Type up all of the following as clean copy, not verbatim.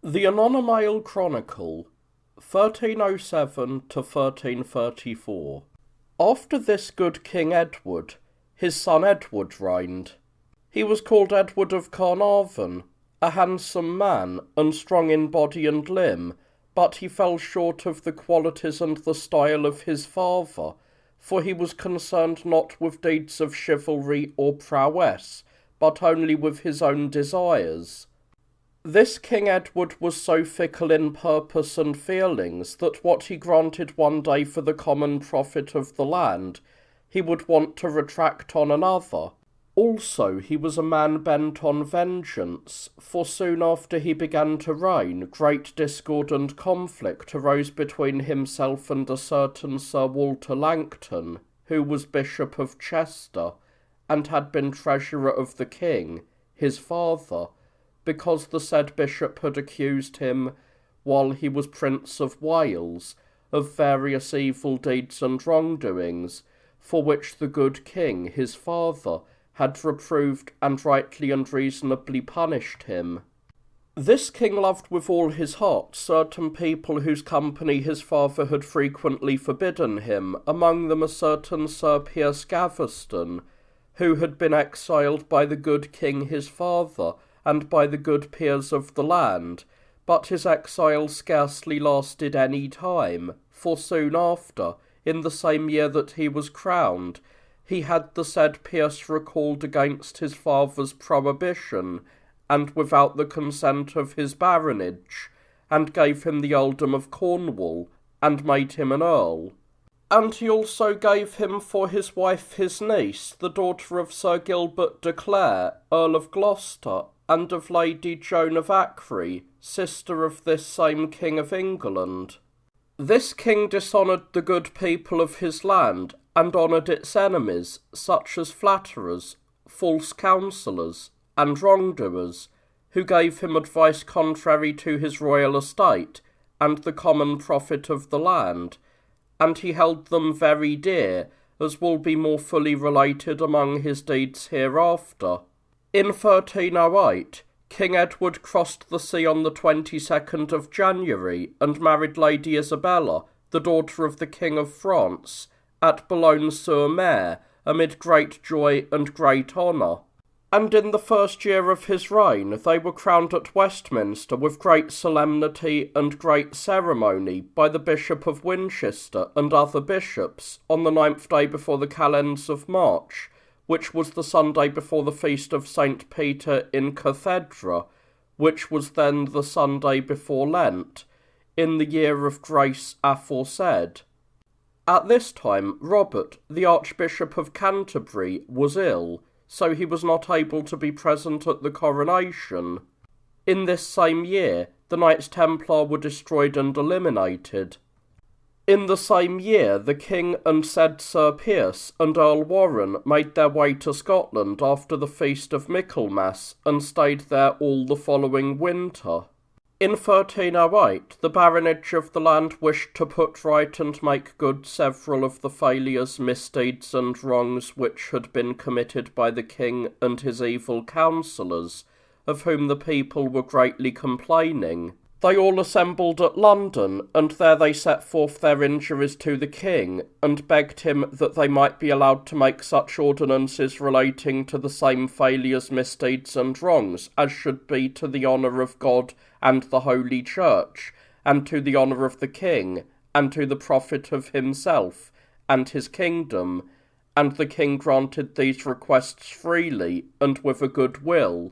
The Anonimalle Chronicle, 1307 to 1334. After this good King Edward, his son Edward reigned. He was called Edward of Carnarvon, a handsome man, and strong in body and limb, but he fell short of the qualities and the style of his father, for he was concerned not with deeds of chivalry or prowess, but only with his own desires. This King Edward was so fickle in purpose and feelings that what he granted one day for the common profit of the land, he would want to retract on another. Also, he was a man bent on vengeance, for soon after he began to reign, great discord and conflict arose between himself and a certain Sir Walter Langton, who was Bishop of Chester, and had been treasurer of the king, his father, because the said bishop had accused him, while he was Prince of Wales, of various evil deeds and wrongdoings, for which the good king, his father, had reproved and rightly and reasonably punished him. This king loved with all his heart certain people whose company his father had frequently forbidden him, among them a certain Sir Piers Gaveston, who had been exiled by the good king his father, and by the good peers of the land, but his exile scarcely lasted any time, for soon after, in the same year that he was crowned, he had the said Piers recalled against his father's prohibition, and without the consent of his baronage, and gave him the earldom of Cornwall, and made him an earl. And he also gave him for his wife his niece, the daughter of Sir Gilbert de Clare, Earl of Gloucester, and of Lady Joan of Acre, sister of this same King of England. This king dishonoured the good people of his land, and honoured its enemies, such as flatterers, false counsellors, and wrongdoers, who gave him advice contrary to his royal estate, and the common profit of the land, and he held them very dear, as will be more fully related among his deeds hereafter. In 1308, King Edward crossed the sea on the 22nd of January, and married Lady Isabella, the daughter of the King of France, at Boulogne-sur-Mer, amid great joy and great honour. And in the first year of his reign they were crowned at Westminster with great solemnity and great ceremony by the Bishop of Winchester and other bishops, on the 9th day before the calends of March, which was the Sunday before the feast of St. Peter in Cathedra, which was then the Sunday before Lent, in the year of grace aforesaid. At this time Robert, the Archbishop of Canterbury, was ill, so he was not able to be present at the coronation. In this same year, the Knights Templar were destroyed and eliminated. In the same year, the king and said Sir Piers and Earl Warren made their way to Scotland after the feast of Michaelmas, and stayed there all the following winter. In 1308, the baronage of the land wished to put right and make good several of the failures, misdeeds, and wrongs which had been committed by the king and his evil counsellors, of whom the people were greatly complaining. They all assembled at London, and there they set forth their injuries to the king, and begged him that they might be allowed to make such ordinances relating to the same failures, misdeeds, and wrongs, as should be to the honour of God and the Holy Church, and to the honour of the king, and to the profit of himself and his kingdom. And the king granted these requests freely, and with a good will,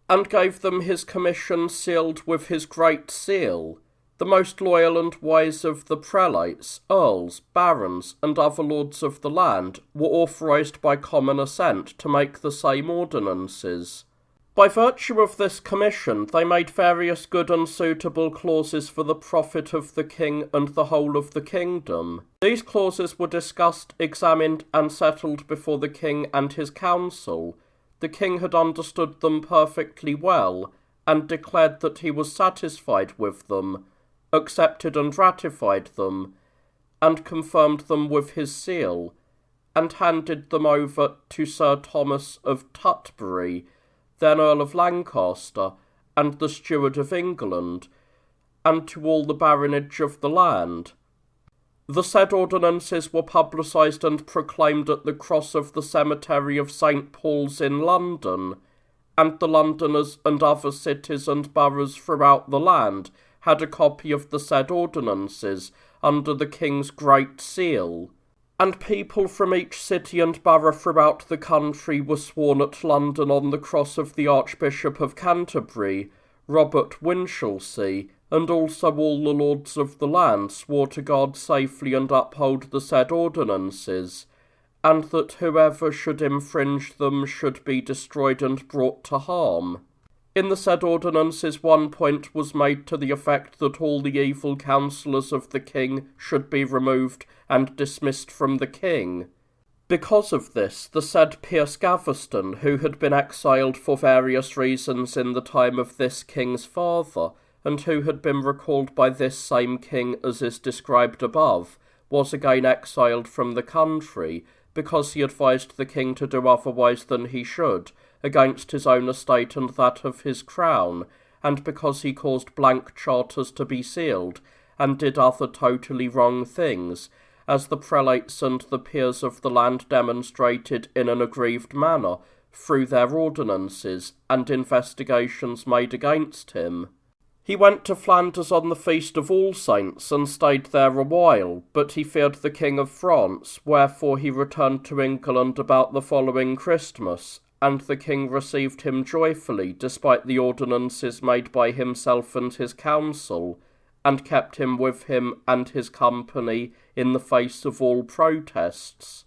and gave them his commission sealed with his great seal. The most loyal and wise of the prelates, earls, barons, and other lords of the land were authorised by common assent to make the same ordinances. By virtue of this commission they made various good and suitable clauses for the profit of the king and the whole of the kingdom. These clauses were discussed, examined, and settled before the king and his council. The king had understood them perfectly well, and declared that he was satisfied with them, accepted and ratified them, and confirmed them with his seal, and handed them over to Sir Thomas of Tutbury, then Earl of Lancaster, and the steward of England, and to all the baronage of the land. The said ordinances were publicised and proclaimed at the cross of the cemetery of St. Paul's in London, and the Londoners and other cities and boroughs throughout the land had a copy of the said ordinances under the King's Great Seal. And people from each city and borough throughout the country were sworn at London on the cross of the Archbishop of Canterbury, Robert Winchelsea, and also all the lords of the land swore to guard safely and uphold the said ordinances, and that whoever should infringe them should be destroyed and brought to harm. In the said ordinances one point was made to the effect that all the evil counsellors of the king should be removed and dismissed from the king. Because of this, the said Piers Gaveston, who had been exiled for various reasons in the time of this king's father, and who had been recalled by this same king as is described above, was again exiled from the country, because he advised the king to do otherwise than he should, against his own estate and that of his crown, and because he caused blank charters to be sealed, and did other totally wrong things, as the prelates and the peers of the land demonstrated in an aggrieved manner, through their ordinances and investigations made against him. He went to Flanders on the Feast of All Saints, and stayed there a while, but he feared the King of France, wherefore he returned to England about the following Christmas, and the king received him joyfully, despite the ordinances made by himself and his council, and kept him with him and his company in the face of all protests.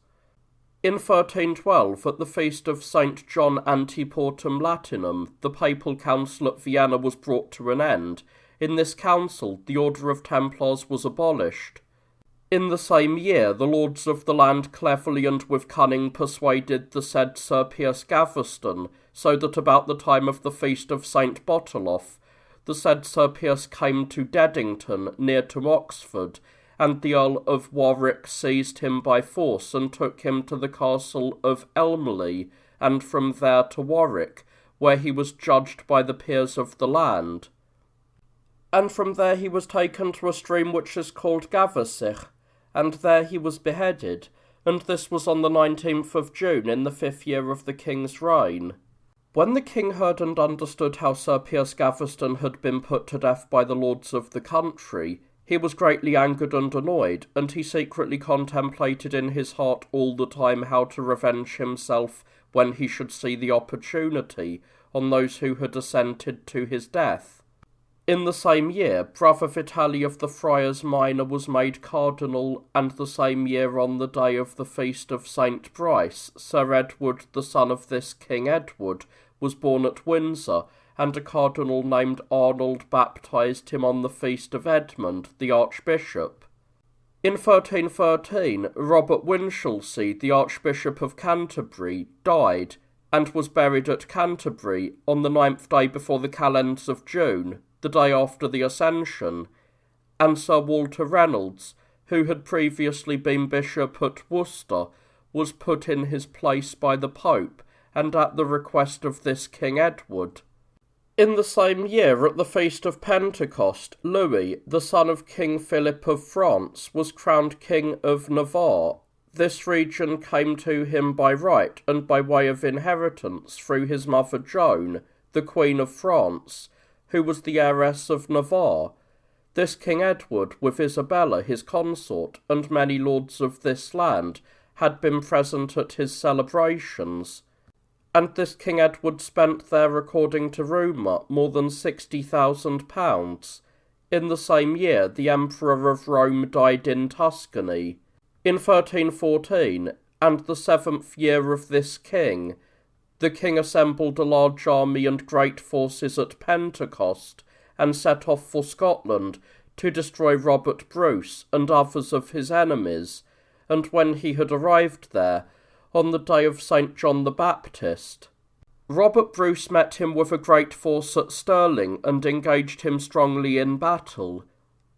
In 1312, at the feast of St. John Antiportum Latinum, the papal council at Vienna was brought to an end. In this council, the order of Templars was abolished. In the same year, the lords of the land cleverly and with cunning persuaded the said Sir Piers Gaveston, so that about the time of the feast of St. Botolph, the said Sir Piers came to Deddington, near to Oxford, and the Earl of Warwick seized him by force and took him to the castle of Elmley, and from there to Warwick, where he was judged by the peers of the land. And from there he was taken to a stream which is called Gavesich, and there he was beheaded, and this was on the 19th of June in the 5th year of the king's reign. When the king heard and understood how Sir Piers Gaveston had been put to death by the lords of the country, he was greatly angered and annoyed, and he secretly contemplated in his heart all the time how to revenge himself when he should see the opportunity on those who had assented to his death. In the same year, Brother Vitali of the Friars Minor was made cardinal, and the same year, on the day of the feast of St. Brice, Sir Edward, the son of this King Edward, was born at Windsor, and a cardinal named Arnold baptised him on the feast of Edmund, the Archbishop. In 1313, Robert Winchelsea, the Archbishop of Canterbury, died, and was buried at Canterbury on the 9th day before the calends of June, the day after the Ascension, and Sir Walter Reynolds, who had previously been bishop at Worcester, was put in his place by the Pope, and at the request of this King Edward. In the same year, at the feast of Pentecost, Louis, the son of King Philip of France, was crowned King of Navarre. This region came to him by right and by way of inheritance through his mother Joan, the Queen of France, who was the heiress of Navarre. This King Edward, with Isabella his consort, and many lords of this land, had been present at his celebrations. And this King Edward spent there, according to rumour, more than £60,000. In the same year, the Emperor of Rome died in Tuscany. In 1314, and the 7th year of this king, the king assembled a large army and great forces at Pentecost, and set off for Scotland to destroy Robert Bruce and others of his enemies, and when he had arrived there, on the day of St. John the Baptist, Robert Bruce met him with a great force at Stirling, and engaged him strongly in battle.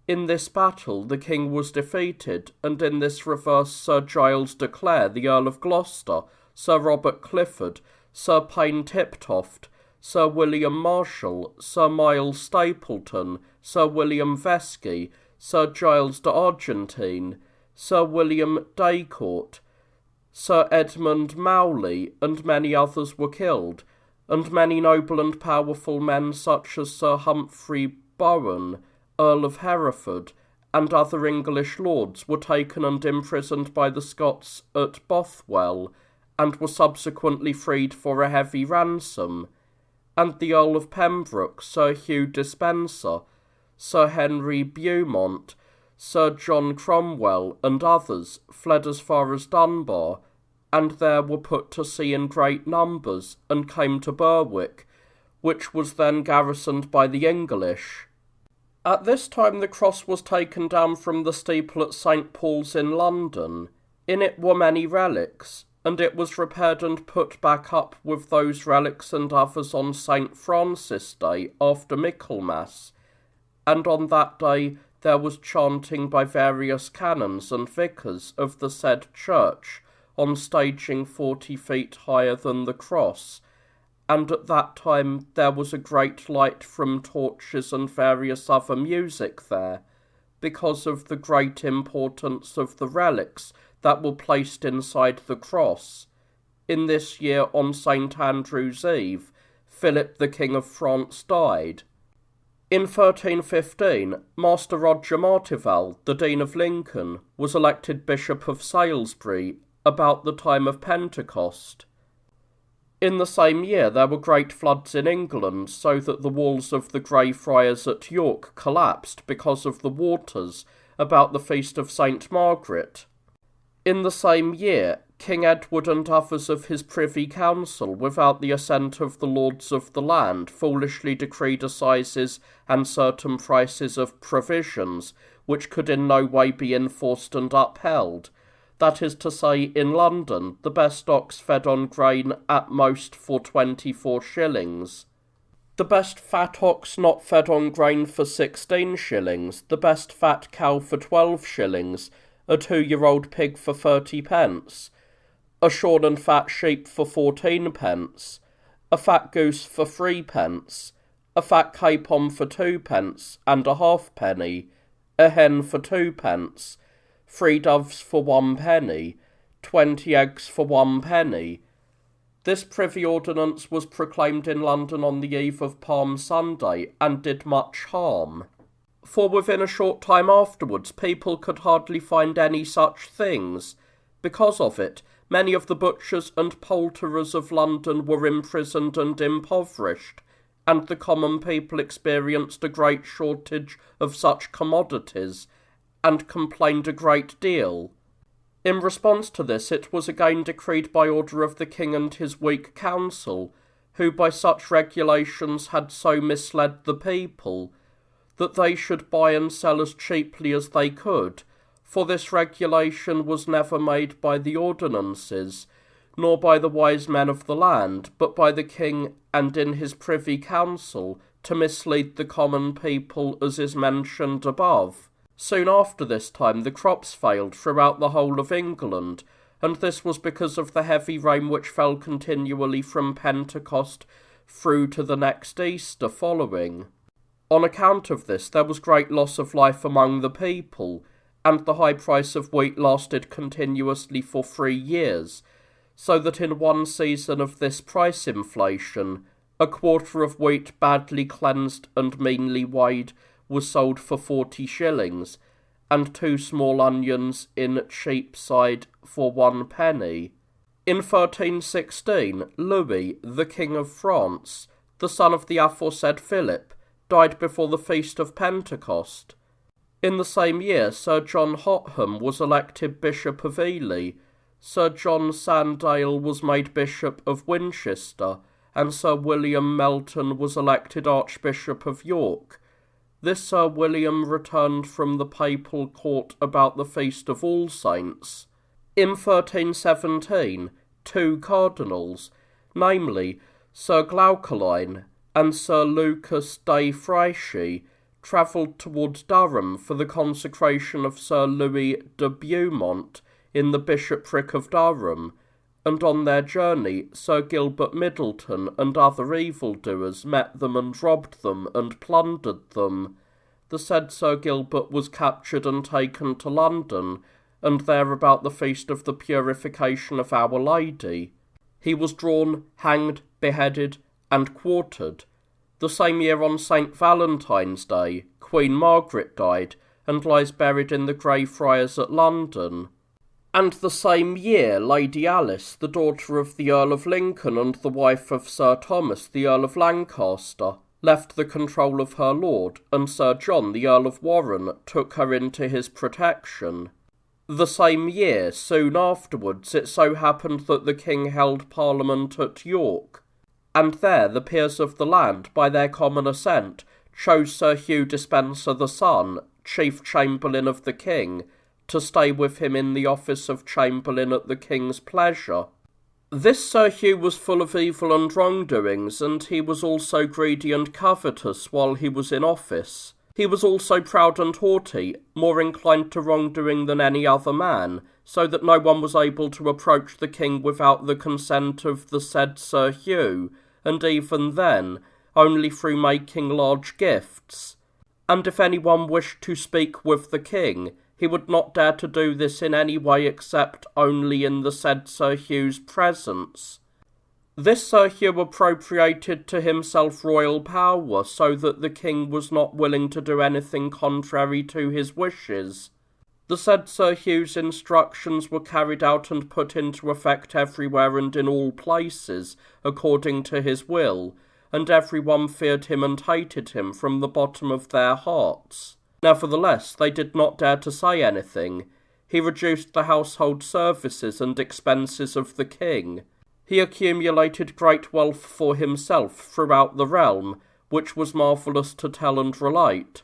In this battle the king was defeated, and in this reverse Sir Giles de Clare, the Earl of Gloucester, Sir Robert Clifford, Sir Payne Tiptoft, Sir William Marshall, Sir Miles Stapleton, Sir William Vesky, Sir Giles d'Argentine, Sir William Daycourt, Sir Edmund Mowley, and many others were killed, and many noble and powerful men such as Sir Humphrey Bowen, Earl of Hereford, and other English lords were taken and imprisoned by the Scots at Bothwell, and were subsequently freed for a heavy ransom, and the Earl of Pembroke, Sir Hugh Despenser, Sir Henry Beaumont, Sir John Cromwell, and others fled as far as Dunbar, and there were put to sea in great numbers, and came to Berwick, which was then garrisoned by the English. At this time the cross was taken down from the steeple at St. Paul's in London. In it were many relics, and it was repaired and put back up with those relics and others on St. Francis' Day after Michaelmas, and on that day there was chanting by various canons and vicars of the said church, on staging 40 feet higher than the cross, and at that time there was a great light from torches and various other music there, because of the great importance of the relics that were placed inside the cross. In this year, on St. Andrew's Eve, Philip the King of France died. In 1315, Master Roger Martival, the Dean of Lincoln, was elected Bishop of Salisbury about the time of Pentecost. In the same year there were great floods in England, so that the walls of the Grey Friars at York collapsed because of the waters about the feast of St. Margaret. In the same year, King Edward and others of his privy council, without the assent of the lords of the land, foolishly decreed assizes and certain prices of provisions, which could in no way be enforced and upheld. That is to say, in London, the best ox fed on grain at most for 24 shillings. The best fat ox not fed on grain for 16 shillings, the best fat cow for 12 shillings, a 2-year-old pig for 30 pence, a shorn and fat sheep for 14 pence, a fat goose for 3 pence, a fat capon for 2 pence and a halfpenny, a hen for 2 pence, 3 doves for 1 penny, 20 eggs for 1 penny. This privy ordinance was proclaimed in London on the eve of Palm Sunday, and did much harm. For within a short time afterwards people could hardly find any such things. Because of it, many of the butchers and poulterers of London were imprisoned and impoverished, and the common people experienced a great shortage of such commodities, and complained a great deal. In response to this, it was again decreed by order of the king and his weak council, who by such regulations had so misled the people, that they should buy and sell as cheaply as they could, for this regulation was never made by the ordinances, nor by the wise men of the land, but by the king and in his privy council, to mislead the common people, as is mentioned above. Soon after this time the crops failed throughout the whole of England, and this was because of the heavy rain which fell continually from Pentecost through to the next Easter following. On account of this there was great loss of life among the people, and the high price of wheat lasted continuously for 3 years, so that in one season of this price inflation, a quarter of wheat badly cleansed and meanly weighed was sold for 40 shillings, and 2 small onions in Cheapside for 1 penny. In 1316, Louis, the King of France, the son of the aforesaid Philip, died before the feast of Pentecost. In the same year, Sir John Hotham was elected Bishop of Ely, Sir John Sandale was made Bishop of Winchester, and Sir William Melton was elected Archbishop of York. This Sir William returned from the papal court about the feast of All Saints. In 1317, 2 cardinals, namely Sir Glaucoline and Sir Lucas de Fraiche, travelled towards Durham for the consecration of Sir Louis de Beaumont in the bishopric of Durham, and on their journey Sir Gilbert Middleton and other evildoers met them and robbed them and plundered them. The said Sir Gilbert was captured and taken to London, and there about the feast of the purification of Our Lady. He was drawn, hanged, beheaded, and quartered. The same year on St. Valentine's Day, Queen Margaret died, and lies buried in the Greyfriars at London. And the same year Lady Alice, the daughter of the Earl of Lincoln and the wife of Sir Thomas, the Earl of Lancaster, left the control of her lord, and Sir John, the Earl of Warren, took her into his protection. The same year, soon afterwards, it so happened that the king held Parliament at York, and there the peers of the land, by their common assent, chose Sir Hugh Despenser the son, chief chamberlain of the king, to stay with him in the office of chamberlain at the king's pleasure. This Sir Hugh was full of evil and wrongdoings, and he was also greedy and covetous while he was in office. He was also proud and haughty, more inclined to wrongdoing than any other man, so that no one was able to approach the king without the consent of the said Sir Hugh, and even then, only through making large gifts. And if anyone wished to speak with the king, he would not dare to do this in any way except only in the said Sir Hugh's presence. This Sir Hugh appropriated to himself royal power, so that the king was not willing to do anything contrary to his wishes. The said Sir Hugh's instructions were carried out and put into effect everywhere and in all places, according to his will, and everyone feared him and hated him from the bottom of their hearts. Nevertheless, they did not dare to say anything. He reduced the household services and expenses of the king. He accumulated great wealth for himself throughout the realm, which was marvellous to tell and relate.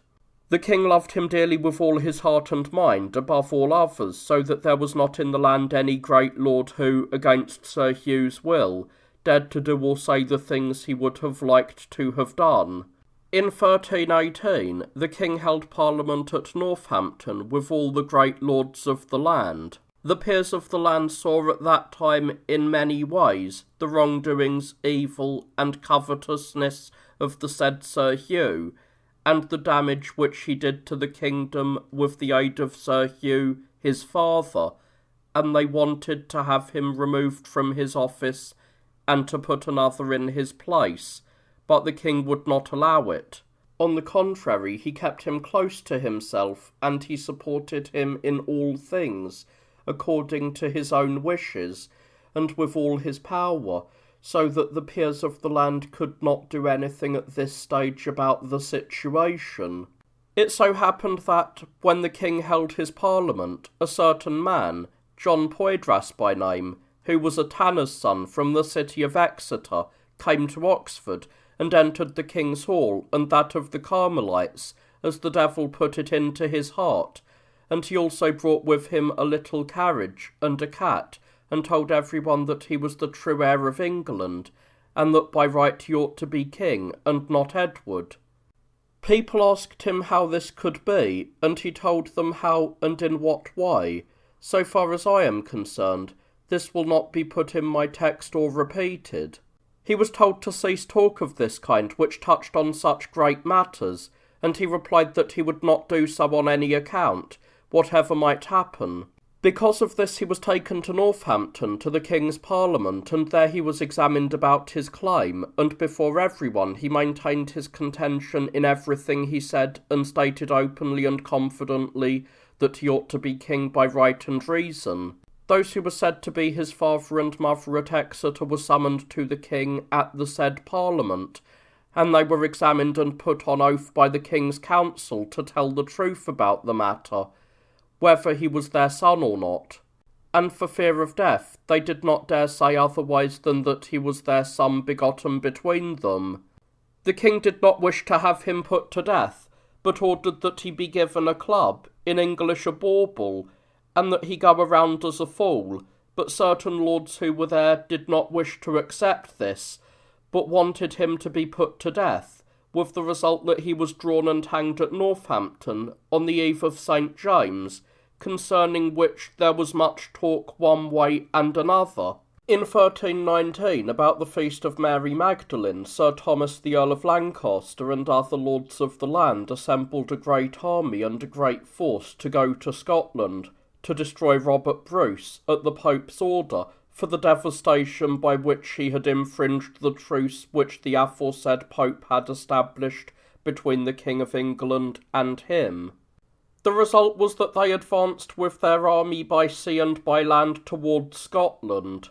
The king loved him dearly with all his heart and mind, above all others, so that there was not in the land any great lord who, against Sir Hugh's will, dared to do or say the things he would have liked to have done. In 1318, the king held Parliament at Northampton with all the great lords of the land. The peers of the land saw at that time in many ways the wrongdoings, evil, and covetousness of the said Sir Hugh, and the damage which he did to the kingdom with the aid of Sir Hugh, his father, and they wanted to have him removed from his office and to put another in his place, but the king would not allow it. On the contrary, he kept him close to himself, and he supported him in all things, according to his own wishes, and with all his power, so that the peers of the land could not do anything at this stage about the situation. It so happened that, when the king held his parliament, a certain man, John Poydras by name, who was a tanner's son from the city of Exeter, came to Oxford, and entered the king's hall and that of the Carmelites, as the devil put it into his heart, and he also brought with him a little carriage and a cat, and told everyone that he was the true heir of England, and that by right he ought to be king, and not Edward. People asked him how this could be, and he told them how and in what way. So far as I am concerned, this will not be put in my text or repeated. He was told to cease talk of this kind, which touched on such great matters, and he replied that he would not do so on any account, whatever might happen. Because of this he was taken to Northampton, to the King's Parliament, and there he was examined about his claim, and before everyone he maintained his contention in everything he said, and stated openly and confidently that he ought to be king by right and reason. Those who were said to be his father and mother at Exeter were summoned to the king at the said Parliament, and they were examined and put on oath by the King's Council to tell the truth about the matter, whether he was their son or not. And for fear of death, they did not dare say otherwise than that he was their son begotten between them. The king did not wish to have him put to death, but ordered that he be given a club, in English a bauble, and that he go around as a fool, but certain lords who were there did not wish to accept this, but wanted him to be put to death, with the result that he was drawn and hanged at Northampton on the eve of St. James, concerning which there was much talk one way and another. In 1319, about the feast of Mary Magdalene, Sir Thomas the Earl of Lancaster and other lords of the land assembled a great army and a great force to go to Scotland, to destroy Robert Bruce, at the Pope's order, for the devastation by which he had infringed the truce which the aforesaid Pope had established between the King of England and him. The result was that they advanced with their army by sea and by land towards Scotland.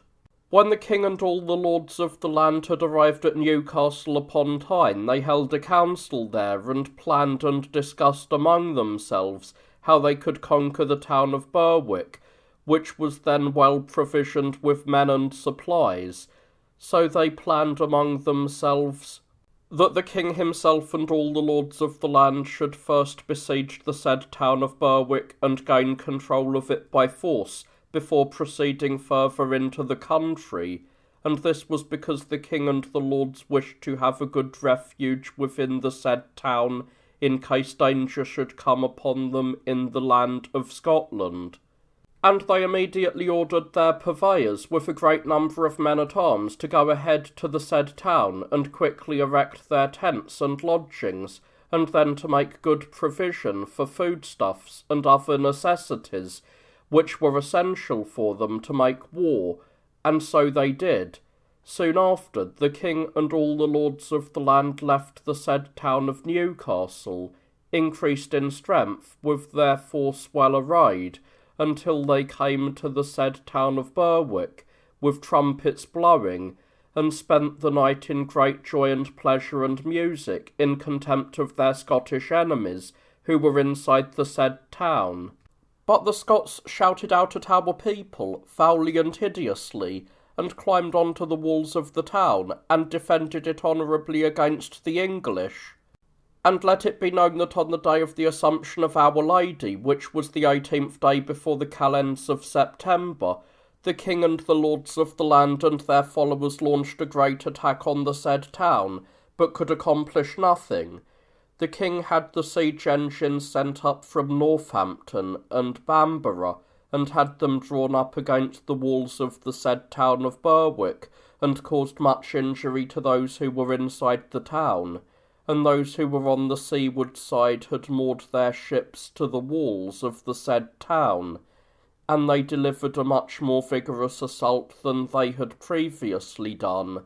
When the king and all the lords of the land had arrived at Newcastle upon Tyne, they held a council there, and planned and discussed among themselves how they could conquer the town of Berwick, which was then well provisioned with men and supplies. So they planned among themselves that the king himself and all the lords of the land should first besiege the said town of Berwick and gain control of it by force, before proceeding further into the country, and this was because the king and the lords wished to have a good refuge within the said town, in case danger should come upon them in the land of Scotland. And they immediately ordered their purveyors, with a great number of men-at-arms, to go ahead to the said town, and quickly erect their tents and lodgings, and then to make good provision for foodstuffs and other necessities, which were essential for them to make war, and so they did. Soon after, the king and all the lords of the land left the said town of Newcastle, increased in strength, with their force well arrayed, until they came to the said town of Berwick, with trumpets blowing, and spent the night in great joy and pleasure and music, in contempt of their Scottish enemies, who were inside the said town. But the Scots shouted out at our people, foully and hideously, and climbed on to the walls of the town, and defended it honourably against the English. And let it be known that on the day of the Assumption of Our Lady, which was the 18th day before the calends of September, the king and the lords of the land and their followers launched a great attack on the said town, but could accomplish nothing. The king had the siege engines sent up from Northampton and Bamborough, and had them drawn up against the walls of the said town of Berwick, and caused much injury to those who were inside the town, and those who were on the seaward side had moored their ships to the walls of the said town, and they delivered a much more vigorous assault than they had previously done.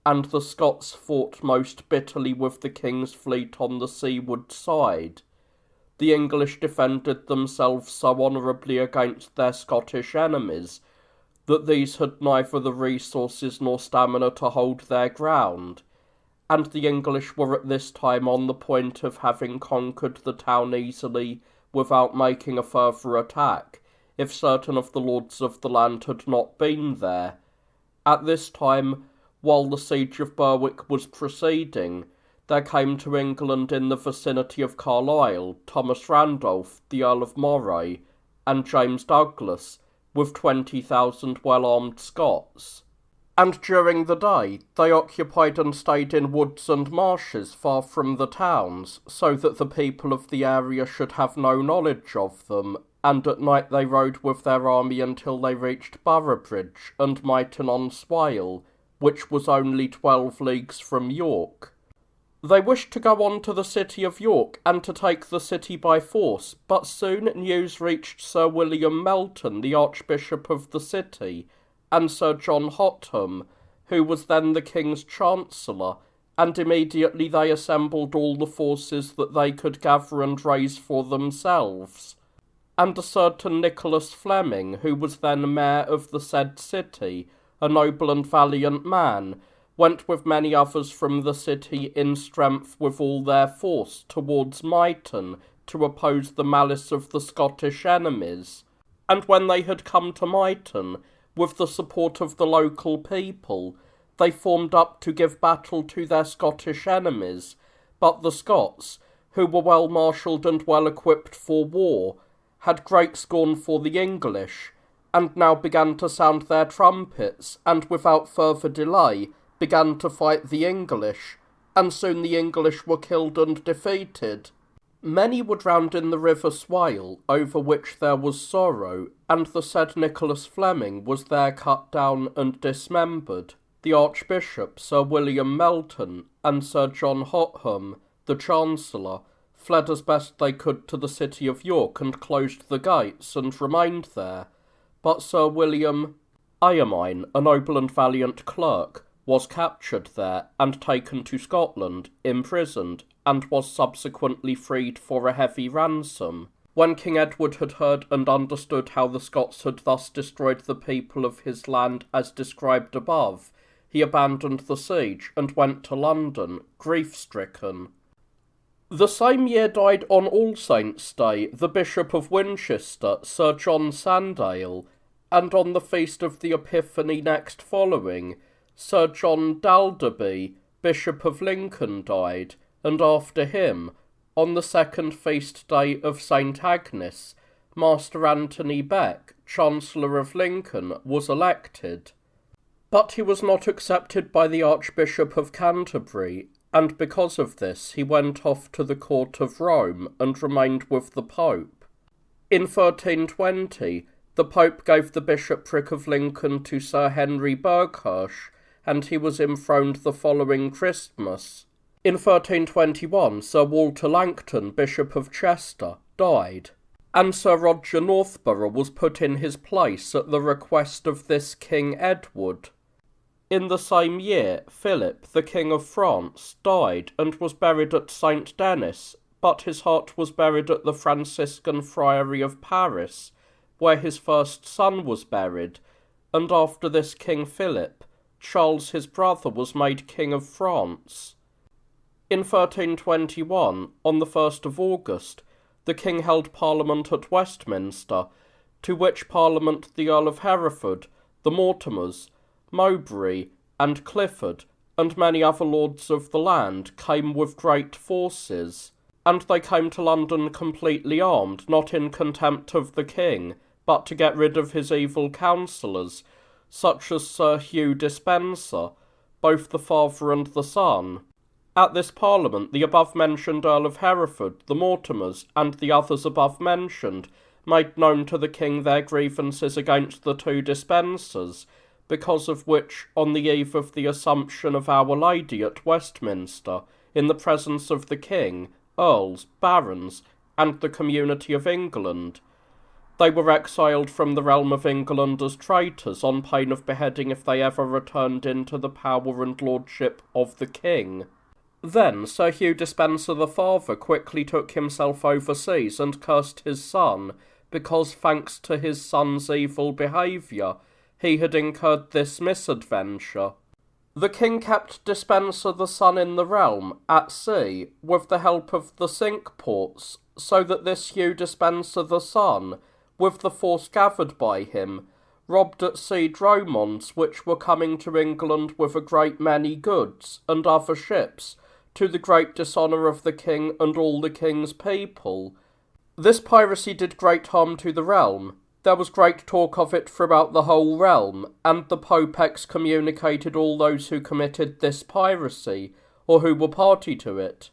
And the Scots fought most bitterly with the king's fleet on the seaward side. The English defended themselves so honourably against their Scottish enemies, that these had neither the resources nor stamina to hold their ground, and the English were at this time on the point of having conquered the town easily without making a further attack, if certain of the lords of the land had not been there. At this time, while the siege of Berwick was proceeding, there came to England in the vicinity of Carlisle Thomas Randolph, the Earl of Moray, and James Douglas, with 20,000 well-armed Scots. And during the day they occupied and stayed in woods and marshes far from the towns, so that the people of the area should have no knowledge of them, and at night they rode with their army until they reached Boroughbridge and Myton-on-Swale, which was only 12 leagues from York. They wished to go on to the city of York, and to take the city by force, but soon news reached Sir William Melton, the Archbishop of the city, and Sir John Hotham, who was then the King's Chancellor, and immediately they assembled all the forces that they could gather and raise for themselves. And a certain Nicholas Fleming, who was then mayor of the said city, a noble and valiant man, went with many others from the city in strength with all their force towards Myton, to oppose the malice of the Scottish enemies. And when they had come to Myton, with the support of the local people, they formed up to give battle to their Scottish enemies, but the Scots, who were well marshalled and well equipped for war, had great scorn for the English, and now began to sound their trumpets, and without further delay began to fight the English, and soon the English were killed and defeated. Many were drowned in the river Swale, over which there was sorrow, and the said Nicholas Fleming was there cut down and dismembered. The Archbishop, Sir William Melton, and Sir John Hotham, the Chancellor, fled as best they could to the city of York and closed the gates and remained there. But Sir William Ayamine, a noble and valiant clerk, was captured there and taken to Scotland, imprisoned, and was subsequently freed for a heavy ransom. When King Edward had heard and understood how the Scots had thus destroyed the people of his land as described above, he abandoned the siege and went to London, grief-stricken. The same year died on All Saints' Day the Bishop of Winchester, Sir John Sandale, and on the feast of the Epiphany next following, Sir John Dalderby, Bishop of Lincoln, died, and after him, on the second feast day of St. Agnes, Master Anthony Beck, Chancellor of Lincoln, was elected. But he was not accepted by the Archbishop of Canterbury, and because of this he went off to the court of Rome and remained with the Pope. In 1320, the Pope gave the bishopric of Lincoln to Sir Henry Burghurst, and he was enthroned the following Christmas. In 1321, Sir Walter Langton, Bishop of Chester, died, and Sir Roger Northborough was put in his place at the request of this King Edward. In the same year, Philip, the King of France, died and was buried at St. Denis, but his heart was buried at the Franciscan Friary of Paris, where his first son was buried, and after this King Philip, Charles his brother was made King of France. In 1321, on the 1st of August, the King held Parliament at Westminster, to which Parliament the Earl of Hereford, the Mortimers, Mowbray, and Clifford, and many other lords of the land came with great forces, and they came to London completely armed, not in contempt of the King, but to get rid of his evil counsellors, such as Sir Hugh Despenser, both the father and the son. At this Parliament the above-mentioned Earl of Hereford, the Mortimers, and the others above-mentioned, made known to the King their grievances against the two Despensers, because of which, on the eve of the Assumption of Our Lady at Westminster, in the presence of the King, Earls, Barons, and the community of England, they were exiled from the realm of England as traitors on pain of beheading if they ever returned into the power and lordship of the King. Then Sir Hugh Despenser the father quickly took himself overseas and cursed his son, because thanks to his son's evil behaviour, he had incurred this misadventure. The King kept Despenser the son in the realm, at sea, with the help of the Cinque Ports, so that this Hugh Despenser the son, with the force gathered by him, robbed at sea dromonds which were coming to England with a great many goods, and other ships, to the great dishonour of the King and all the King's people. This piracy did great harm to the realm. There was great talk of it throughout the whole realm, and the Pope excommunicated all those who committed this piracy, or who were party to it.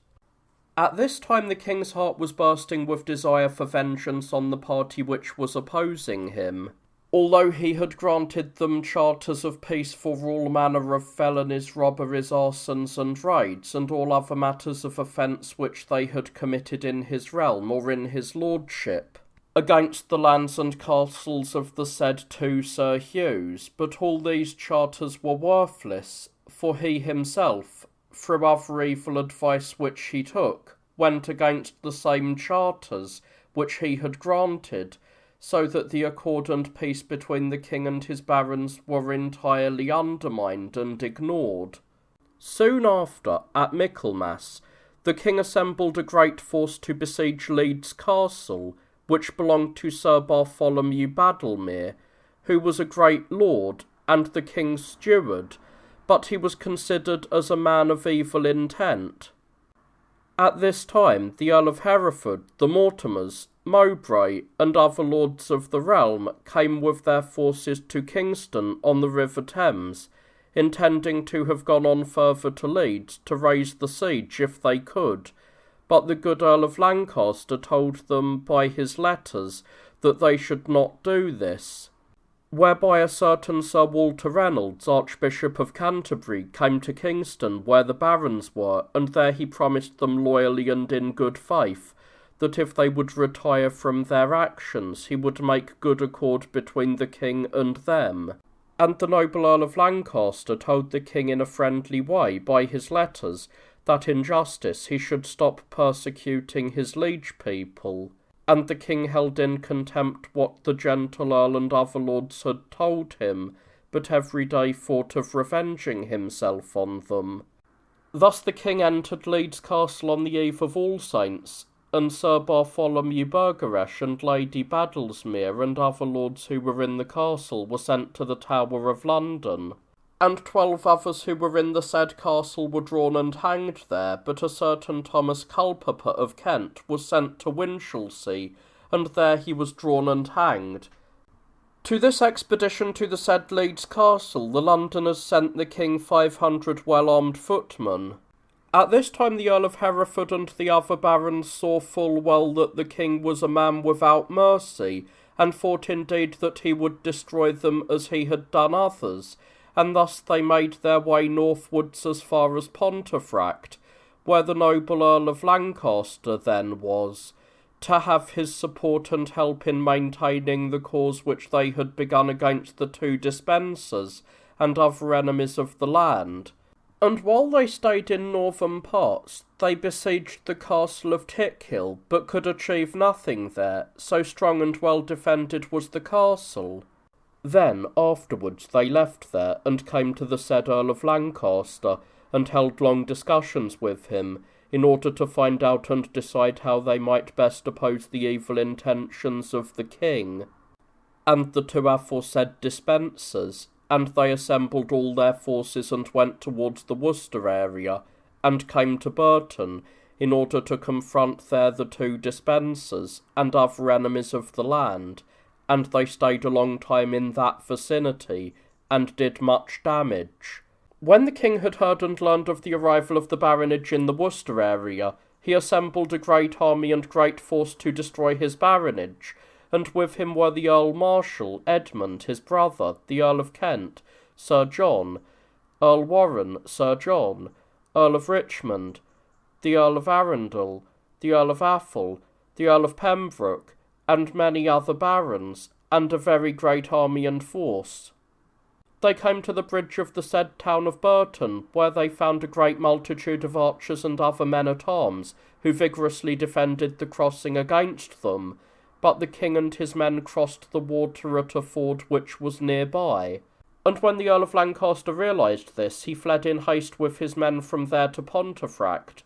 At this time the King's heart was bursting with desire for vengeance on the party which was opposing him. Although he had granted them charters of peace for all manner of felonies, robberies, arsons, and raids, and all other matters of offence which they had committed in his realm or in his lordship, against the lands and castles of the said two Sir Hughs, but all these charters were worthless, for he himself, through other evil advice which he took, went against the same charters which he had granted, so that the accord and peace between the King and his barons were entirely undermined and ignored. Soon after, at Michaelmas, the King assembled a great force to besiege Leeds Castle, which belonged to Sir Bartholomew Badlemere, who was a great lord and the King's steward, but he was considered as a man of evil intent. At this time the Earl of Hereford, the Mortimers, Mowbray, and other lords of the realm came with their forces to Kingston on the River Thames, intending to have gone on further to Leeds to raise the siege if they could, but the good Earl of Lancaster told them by his letters that they should not do this, whereby a certain Sir Walter Reynolds, Archbishop of Canterbury, came to Kingston, where the barons were, and there he promised them loyally and in good faith that if they would retire from their actions, he would make good accord between the king and them. And the noble Earl of Lancaster told the king in a friendly way, by his letters, that in justice he should stop persecuting his liege people. And the king held in contempt what the gentle earl and other lords had told him, but every day thought of revenging himself on them. Thus the king entered Leeds Castle on the eve of All Saints, and Sir Bartholomew Bergeresh and Lady Badlesmere and other lords who were in the castle were sent to the Tower of London, and 12 others who were in the said castle were drawn and hanged there, but a certain Thomas Culpeper of Kent was sent to Winchelsea, and there he was drawn and hanged. To this expedition to the said Leeds Castle the Londoners sent the king 500 well-armed footmen. At this time the Earl of Hereford and the other barons saw full well that the king was a man without mercy, and thought indeed that he would destroy them as he had done others, and thus they made their way northwards as far as Pontefract, where the noble Earl of Lancaster then was, to have his support and help in maintaining the cause which they had begun against the 2 dispensers and other enemies of the land. And while they stayed in northern parts, they besieged the castle of Tickhill, but could achieve nothing there, so strong and well defended was the castle. Then, afterwards, they left there, and came to the said Earl of Lancaster, and held long discussions with him, in order to find out and decide how they might best oppose the evil intentions of the king, and the 2 aforesaid dispensers, and they assembled all their forces and went towards the Worcester area, and came to Burton, in order to confront there the 2 dispensers, and other enemies of the land, and they stayed a long time in that vicinity, and did much damage. When the king had heard and learned of the arrival of the baronage in the Worcester area, he assembled a great army and great force to destroy his baronage, and with him were the Earl Marshal, Edmund, his brother, the Earl of Kent, Sir John, Earl Warren, Sir John, Earl of Richmond, the Earl of Arundel, the Earl of Athol, the Earl of Pembroke, and many other barons, and a very great army and force. They came to the bridge of the said town of Burton, where they found a great multitude of archers and other men-at-arms, who vigorously defended the crossing against them, but the king and his men crossed the water at a ford which was near by. And when the Earl of Lancaster realised this, he fled in haste with his men from there to Pontefract.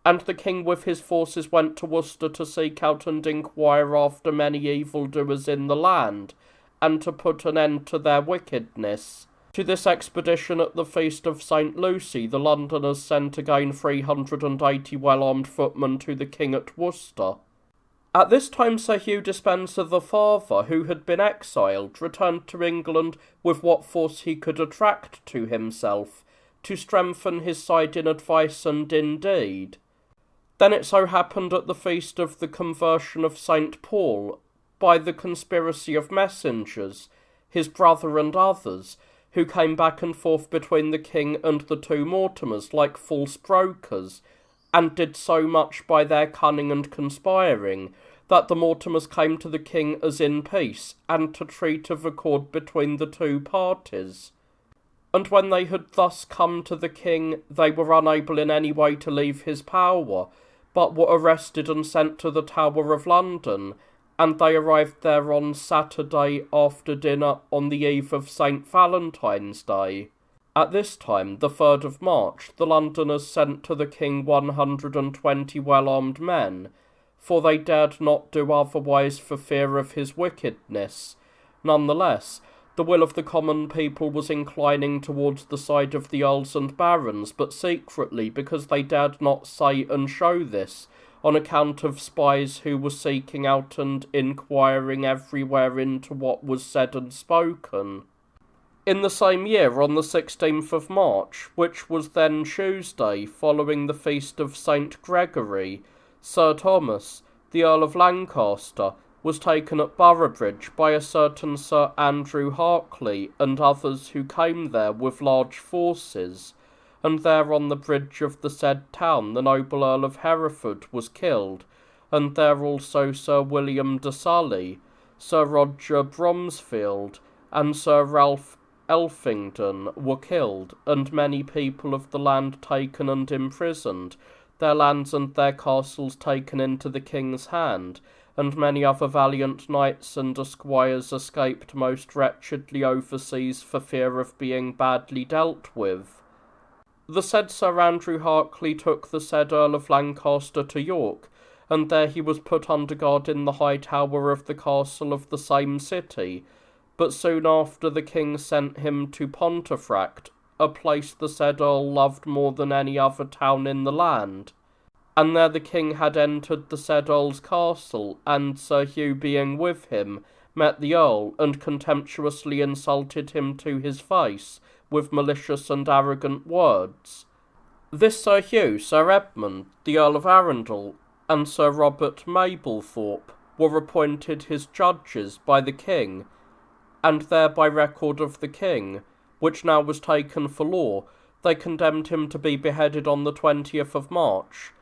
And the king with his forces went to Worcester to seek out and inquire after many evildoers in the land, and to put an end to their wickedness. To this expedition at the feast of St. Lucy the Londoners sent again 380 well-armed footmen to the king at Worcester. At this time Sir Hugh Despenser the father, who had been exiled, returned to England with what force he could attract to himself, to strengthen his side in advice and in deed. Then it so happened at the feast of the conversion of St. Paul, by the conspiracy of messengers, his brother and others, who came back and forth between the king and the 2 Mortimers like false brokers, and did so much by their cunning and conspiring, that the Mortimers came to the king as in peace, and to treat of accord between the 2 parties. And when they had thus come to the king, they were unable in any way to leave his power, but were arrested and sent to the Tower of London, and they arrived there on Saturday after dinner on the eve of St. Valentine's Day. At this time, the 3rd of March, the Londoners sent to the king 120 well-armed men, for they dared not do otherwise for fear of his wickedness. Nonetheless, the will of the common people was inclining towards the side of the earls and barons, but secretly, because they dared not say and show this, on account of spies who were seeking out and inquiring everywhere into what was said and spoken. In the same year, on the 16th of March, which was then Tuesday, following the feast of St. Gregory, Sir Thomas, the Earl of Lancaster, was taken at Boroughbridge by a certain Sir Andrew Harclay and others who came there with large forces, and there on the bridge of the said town the noble Earl of Hereford was killed, and there also Sir William de Sully, Sir Roger Bromsfield, and Sir Ralph Elphington were killed, and many people of the land taken and imprisoned, their lands and their castles taken into the king's hand, and many other valiant knights and esquires escaped most wretchedly overseas for fear of being badly dealt with. The said Sir Andrew Harclay took the said Earl of Lancaster to York, and there he was put under guard in the high tower of the castle of the same city, but soon after the king sent him to Pontefract, a place the said Earl loved more than any other town in the land. And there the king had entered the said Earl's castle, and Sir Hugh being with him, met the Earl, and contemptuously insulted him to his face, with malicious and arrogant words. This Sir Hugh, Sir Edmund, the Earl of Arundel, and Sir Robert Mablethorpe were appointed his judges by the king, and there by record of the king, which now was taken for law, they condemned him to be beheaded on the 20th of March,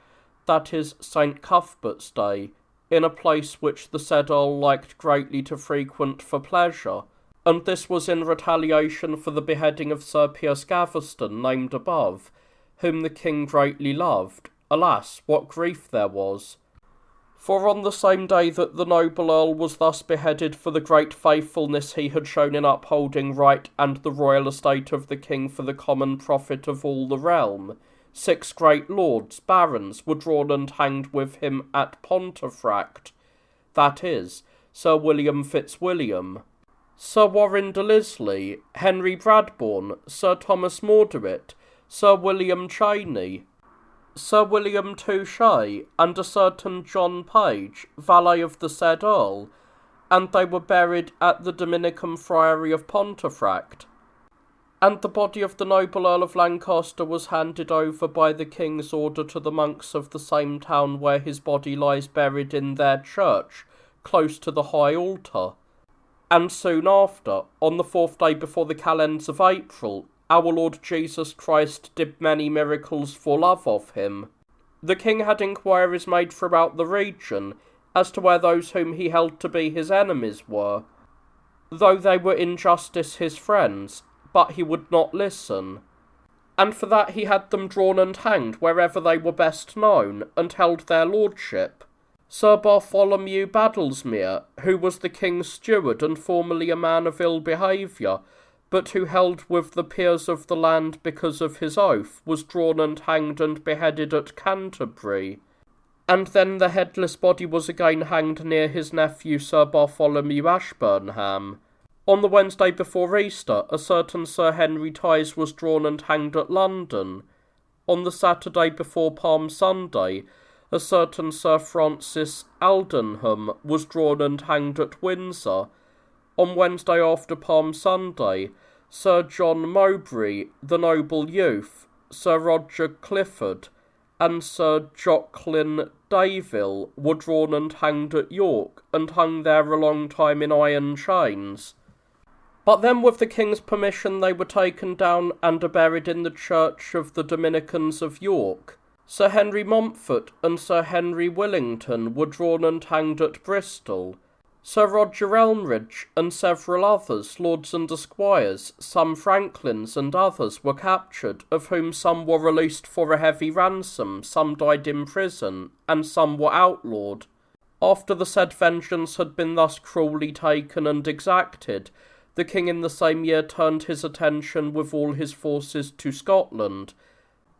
that is St. Cuthbert's Day, in a place which the said Earl liked greatly to frequent for pleasure, and this was in retaliation for the beheading of Sir Piers Gaveston, named above, whom the king greatly loved. Alas, what grief there was! For on the same day that the noble Earl was thus beheaded for the great faithfulness he had shown in upholding right and the royal estate of the king for the common profit of all the realm, 6 great lords, barons, were drawn and hanged with him at Pontefract, that is, Sir William Fitzwilliam, Sir Warren de Lisley, Henry Bradbourne, Sir Thomas Mordaunt, Sir William Cheney, Sir William Touchet, and a certain John Page, valet of the said Earl, and they were buried at the Dominican Friary of Pontefract. And the body of the noble Earl of Lancaster was handed over by the king's order to the monks of the same town where his body lies buried in their church, close to the high altar. And soon after, on the 4th day before the calends of April, our Lord Jesus Christ did many miracles for love of him. The king had inquiries made throughout the region as to where those whom he held to be his enemies were, though they were in justice his friends, but he would not listen. And for that he had them drawn and hanged wherever they were best known, and held their lordship. Sir Bartholomew Badlesmere, who was the king's steward and formerly a man of ill behaviour, but who held with the peers of the land because of his oath, was drawn and hanged and beheaded at Canterbury. And then the headless body was again hanged near his nephew Sir Bartholomew Ashburnham. On the Wednesday before Easter, a certain Sir Henry Tyes was drawn and hanged at London. On the Saturday before Palm Sunday, a certain Sir Francis Aldenham was drawn and hanged at Windsor. On Wednesday after Palm Sunday, Sir John Mowbray, the noble youth, Sir Roger Clifford, and Sir Jocelyn Daville were drawn and hanged at York, and hung there a long time in iron chains. But then with the king's permission they were taken down and are buried in the church of the Dominicans of York. Sir Henry Montfort and Sir Henry Willington were drawn and hanged at Bristol. Sir Roger Elmridge and several others, lords and esquires, some franklins and others, were captured, of whom some were released for a heavy ransom, some died in prison, and some were outlawed. After the said vengeance had been thus cruelly taken and exacted, the king in the same year turned his attention with all his forces to Scotland,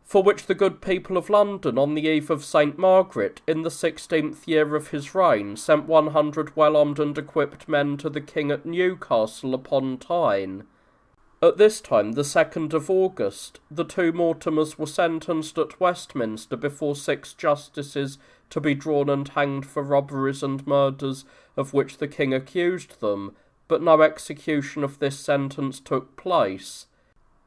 for which the good people of London, on the eve of St. Margaret, in the 16th year of his reign, sent 100 well-armed and equipped men to the king at Newcastle upon Tyne. At this time, the 2nd of August, the 2 Mortimers were sentenced at Westminster before 6 justices to be drawn and hanged for robberies and murders of which the king accused them, but no execution of this sentence took place.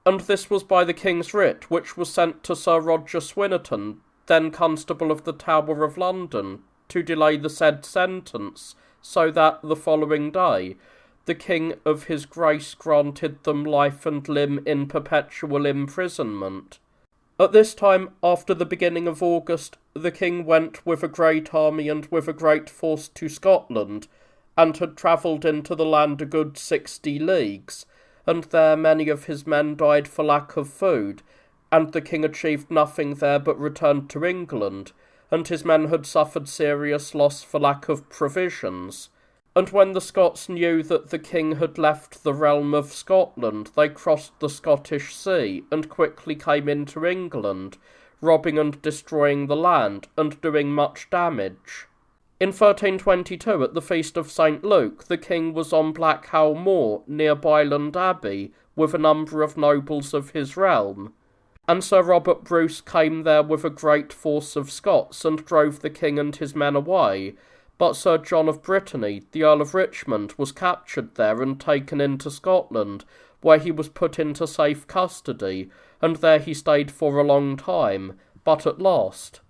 And this was by the king's writ, which was sent to Sir Roger Swynnerton, then Constable of the Tower of London, to delay the said sentence, so that the following day the King of his Grace granted them life and limb in perpetual imprisonment. At this time, after the beginning of August, the King went with a great army and with a great force to Scotland, and had travelled into the land a good 60 leagues, and there many of his men died for lack of food, and the King achieved nothing there but returned to England, and his men had suffered serious loss for lack of provisions. And when the Scots knew that the King had left the realm of Scotland, they crossed the Scottish Sea, and quickly came into England, robbing and destroying the land, and doing much damage. In 1322, at the feast of St. Luke, the King was on Blackhall Moor, near Byland Abbey, with a number of nobles of his realm. And Sir Robert Bruce came there with a great force of Scots, and drove the King and his men away. But Sir John of Brittany, the Earl of Richmond, was captured there and taken into Scotland, where he was put into safe custody, and there he stayed for a long time, but at last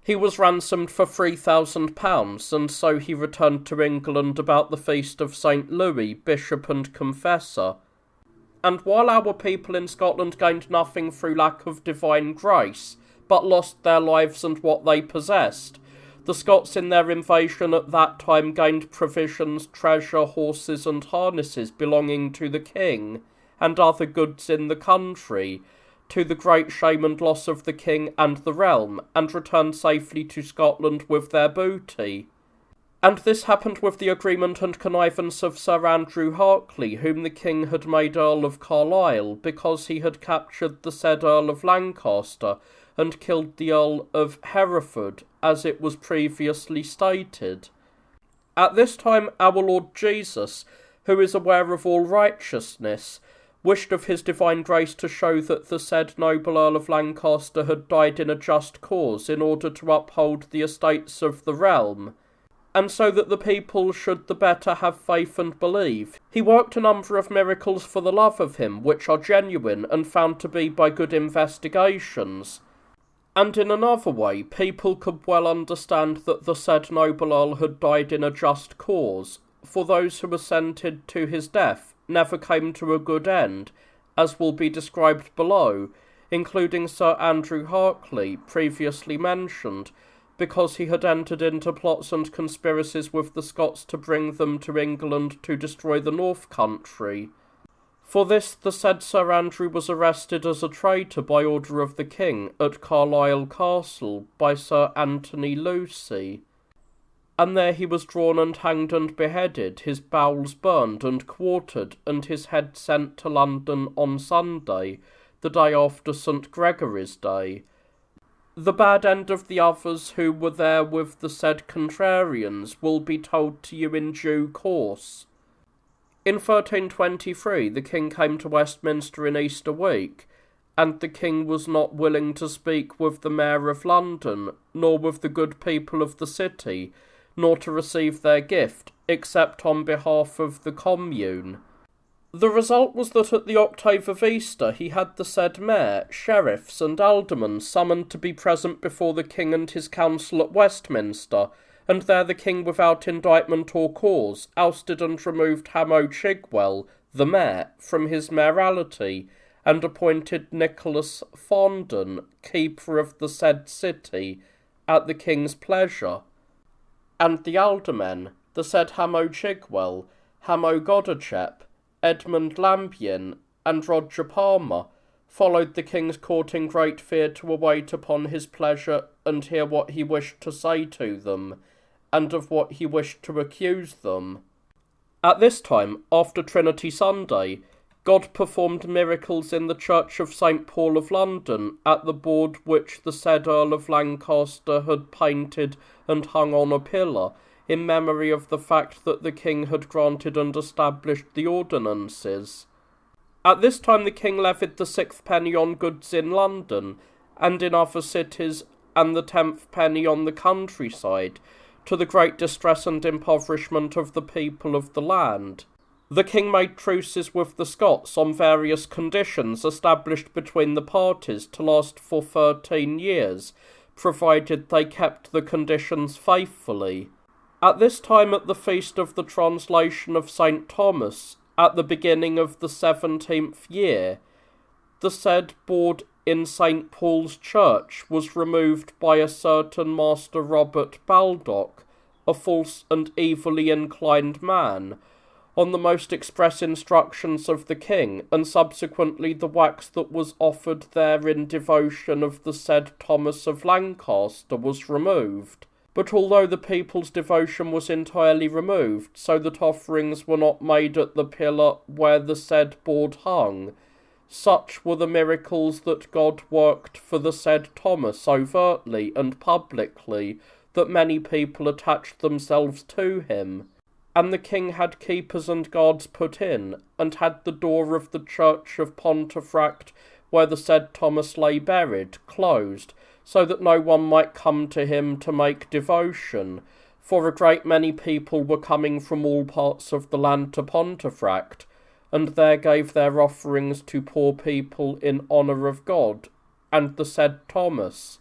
he was ransomed for £3,000, and so he returned to England about the feast of St. Louis, Bishop and Confessor. And while our people in Scotland gained nothing through lack of divine grace, but lost their lives and what they possessed, the Scots in their invasion at that time gained provisions, treasure, horses and harnesses belonging to the King, and other goods in the country, to the great shame and loss of the King and the realm, and returned safely to Scotland with their booty. And this happened with the agreement and connivance of Sir Andrew Harclay, whom the King had made Earl of Carlisle, because he had captured the said Earl of Lancaster, and killed the Earl of Hereford, as it was previously stated. At this time our Lord Jesus, who is aware of all righteousness, wished of his divine grace to show that the said noble Earl of Lancaster had died in a just cause, in order to uphold the estates of the realm, and so that the people should the better have faith and believe. He worked a number of miracles for the love of him, which are genuine and found to be by good investigations. And in another way, people could well understand that the said noble Earl had died in a just cause, for those who assented to his death never came to a good end, as will be described below, including Sir Andrew Harclay, previously mentioned, because he had entered into plots and conspiracies with the Scots to bring them to England to destroy the North Country. For this the said Sir Andrew was arrested as a traitor by order of the King at Carlisle Castle by Sir Anthony Lucy, and there he was drawn and hanged and beheaded, his bowels burned and quartered, and his head sent to London on Sunday, the day after St. Gregory's Day. The bad end of the others who were there with the said contrarians will be told to you in due course. In 1323 the King came to Westminster in Easter week, and the King was not willing to speak with the Mayor of London, nor with the good people of the city, nor to receive their gift, except on behalf of the Commune. The result was that at the octave of Easter he had the said mayor, sheriffs, and aldermen summoned to be present before the King and his council at Westminster, and there the King, without indictment or cause, ousted and removed Hamo Chigwell, the mayor, from his mayoralty, and appointed Nicholas Fondon, keeper of the said city, at the King's pleasure. And the aldermen, the said Hamo Chigwell, Hamo Godachep, Edmund Lampion, and Roger Palmer, followed the King's court in great fear to await upon his pleasure and hear what he wished to say to them, and of what he wished to accuse them. At this time, after Trinity Sunday, God performed miracles in the Church of St. Paul of London, at the board which the said Earl of Lancaster had painted and hung on a pillar, in memory of the fact that the King had granted and established the ordinances. At this time the King levied the 6th penny on goods in London, and in other cities, and the 10th penny on the countryside, to the great distress and impoverishment of the people of the land. The King made truces with the Scots on various conditions established between the parties to last for 13 years, provided they kept the conditions faithfully. At this time, at the feast of the translation of St. Thomas, at the beginning of the 17th year, the said board in St. Paul's Church was removed by a certain Master Robert Baldock, a false and evilly inclined man, on the most express instructions of the king, and subsequently the wax that was offered there in devotion of the said Thomas of Lancaster was removed. But although the people's devotion was entirely removed, so that offerings were not made at the pillar where the said board hung, such were the miracles that God worked for the said Thomas overtly and publicly, that many people attached themselves to him. And the king had keepers and guards put in, and had the door of the church of Pontefract, where the said Thomas lay buried, closed, so that no one might come to him to make devotion, for a great many people were coming from all parts of the land to Pontefract, and there gave their offerings to poor people in honour of God, and the said Thomas.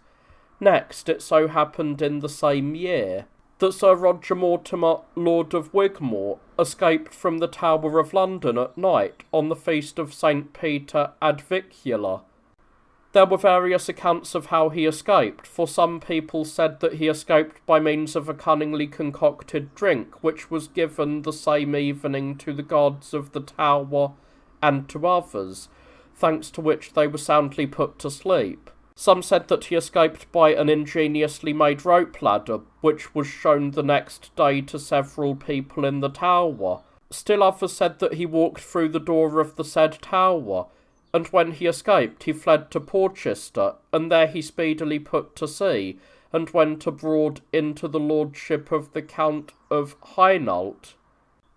Next, it so happened in the same year, that Sir Roger Mortimer, Lord of Wigmore, escaped from the Tower of London at night on the feast of St. Peter ad Vicula. There were various accounts of how he escaped, for some people said that he escaped by means of a cunningly concocted drink, which was given the same evening to the guards of the tower and to others, thanks to which they were soundly put to sleep. Some said that he escaped by an ingeniously made rope ladder, which was shown the next day to several people in the tower. Still others said that he walked through the door of the said tower, and when he escaped he fled to Porchester, and there he speedily put to sea, and went abroad into the lordship of the Count of Hainault.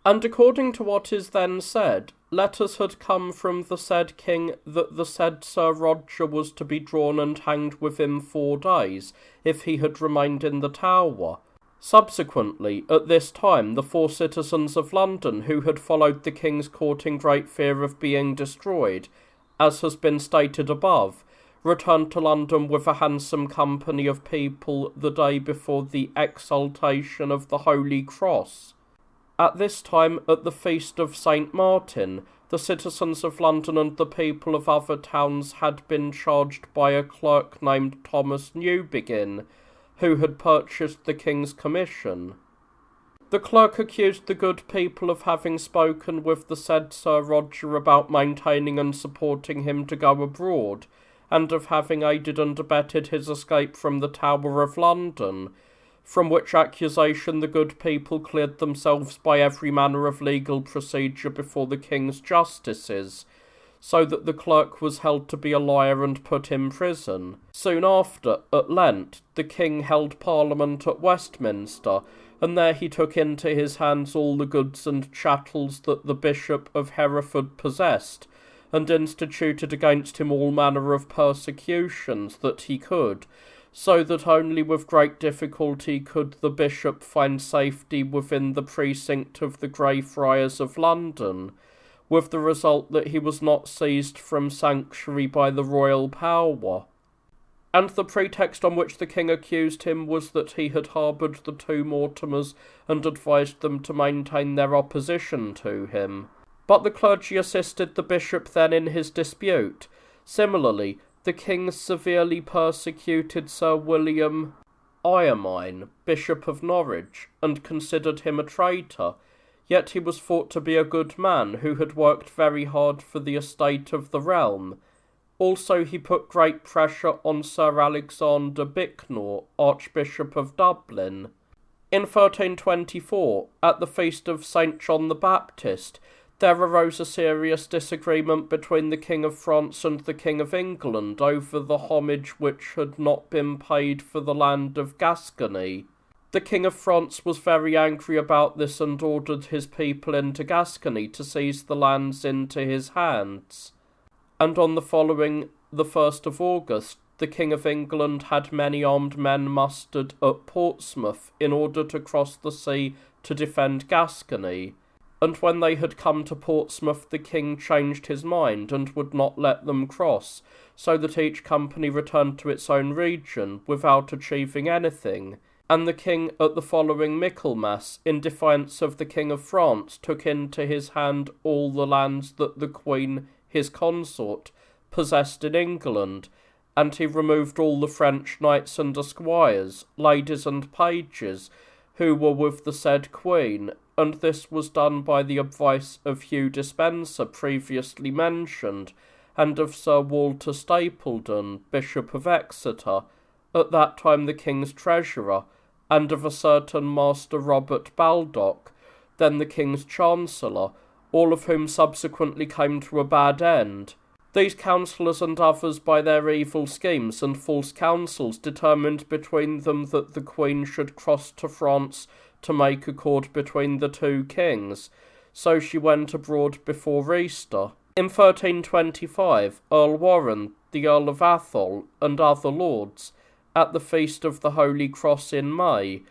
And according to what is then said, letters had come from the said king that the said Sir Roger was to be drawn and hanged within 4 days, if he had remained in the Tower. Subsequently, at this time, the 4 citizens of London, who had followed the king's court in great fear of being destroyed, as has been stated above, returned to London with a handsome company of people the day before the exaltation of the Holy Cross. At this time, at the feast of St. Martin, the citizens of London and the people of other towns had been charged by a clerk named Thomas Newbegin, who had purchased the king's commission. The clerk accused the good people of having spoken with the said Sir Roger about maintaining and supporting him to go abroad, and of having aided and abetted his escape from the Tower of London, from which accusation the good people cleared themselves by every manner of legal procedure before the king's justices, so that the clerk was held to be a liar and put in prison. Soon after, at Lent, the king held Parliament at Westminster, and there he took into his hands all the goods and chattels that the Bishop of Hereford possessed, and instituted against him all manner of persecutions that he could, so that only with great difficulty could the bishop find safety within the precinct of the Grey Friars of London, with the result that he was not seized from sanctuary by the royal power. And the pretext on which the king accused him was that he had harboured the 2 Mortimers and advised them to maintain their opposition to him. But the clergy assisted the bishop then in his dispute. Similarly, the king severely persecuted Sir William Irmine, Bishop of Norwich, and considered him a traitor, yet he was thought to be a good man who had worked very hard for the estate of the realm. Also he put great pressure on Sir Alexander Bicknor, Archbishop of Dublin. In 1324, at the feast of St. John the Baptist, there arose a serious disagreement between the King of France and the King of England over the homage which had not been paid for the land of Gascony. The King of France was very angry about this and ordered his people into Gascony to seize the lands into his hands. And on the following, the 1st of August, the King of England had many armed men mustered at Portsmouth in order to cross the sea to defend Gascony. and when they had come to Portsmouth the king changed his mind and would not let them cross, so that each company returned to its own region without achieving anything. And the king at the following Michaelmas, in defiance of the King of France, took into his hand all the lands that the Queen, his consort, possessed in England, and he removed all the French knights and esquires, ladies and pages, who were with the said Queen, and this was done by the advice of Hugh Despenser previously mentioned, and of Sir Walter Stapledon, Bishop of Exeter, at that time the king's treasurer, and of a certain Master Robert Baldock, then the king's chancellor, all of whom subsequently came to a bad end. These counsellors and others by their evil schemes and false counsels determined between them that the Queen should cross to France to make accord between the two kings, so she went abroad before Easter. In 1325, Earl Warren, the Earl of Athol, and other lords, at the Feast of the Holy Cross in May,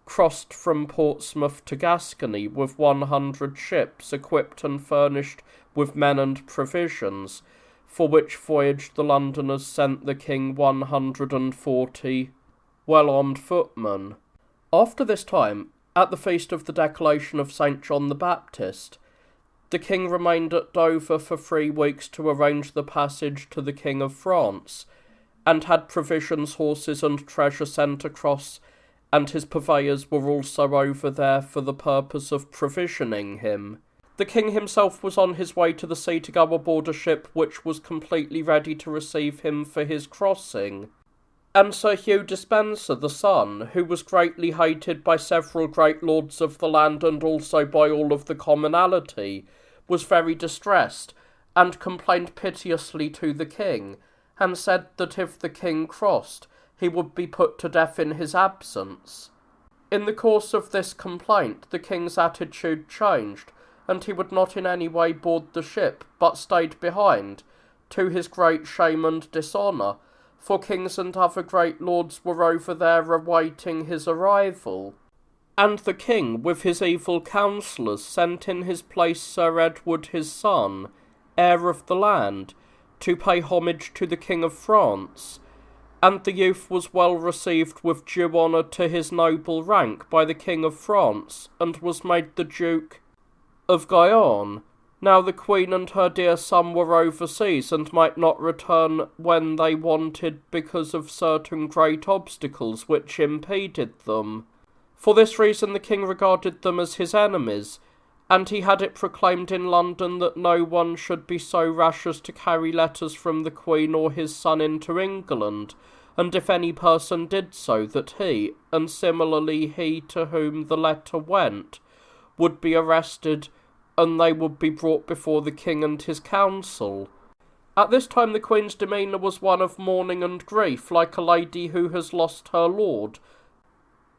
crossed from Portsmouth to Gascony with 100 ships equipped and furnished with men and provisions, for which voyage the Londoners sent the king 140 well-armed footmen. After this time, at the feast of the decollation of St. John the Baptist, the king remained at Dover for 3 weeks to arrange the passage to the King of France, and had provisions, horses, and treasure sent across, and his purveyors were also over there for the purpose of provisioning him. The king himself was on his way to the sea to go aboard a ship which was completely ready to receive him for his crossing. And Sir Hugh Despenser, the son, who was greatly hated by several great lords of the land and also by all of the commonalty, was very distressed, and complained piteously to the king, and said that if the king crossed, he would be put to death in his absence. In the course of this complaint, the king's attitude changed, and he would not in any way board the ship, but stayed behind, to his great shame and dishonour, for kings and other great lords were over there awaiting his arrival. And the king, with his evil counsellors, sent in his place Sir Edward his son, heir of the land, to pay homage to the King of France, and the youth was well received with due honour to his noble rank by the King of France, and was made the Duke of Guyenne. Now the Queen and her dear son were overseas, and might not return when they wanted because of certain great obstacles which impeded them. For this reason the king regarded them as his enemies, and he had it proclaimed in London that no one should be so rash as to carry letters from the Queen or his son into England, and if any person did so, that he, and similarly he to whom the letter went, would be arrested, and they would be brought before the king and his council. At this time the Queen's demeanour was one of mourning and grief, like a lady who has lost her lord,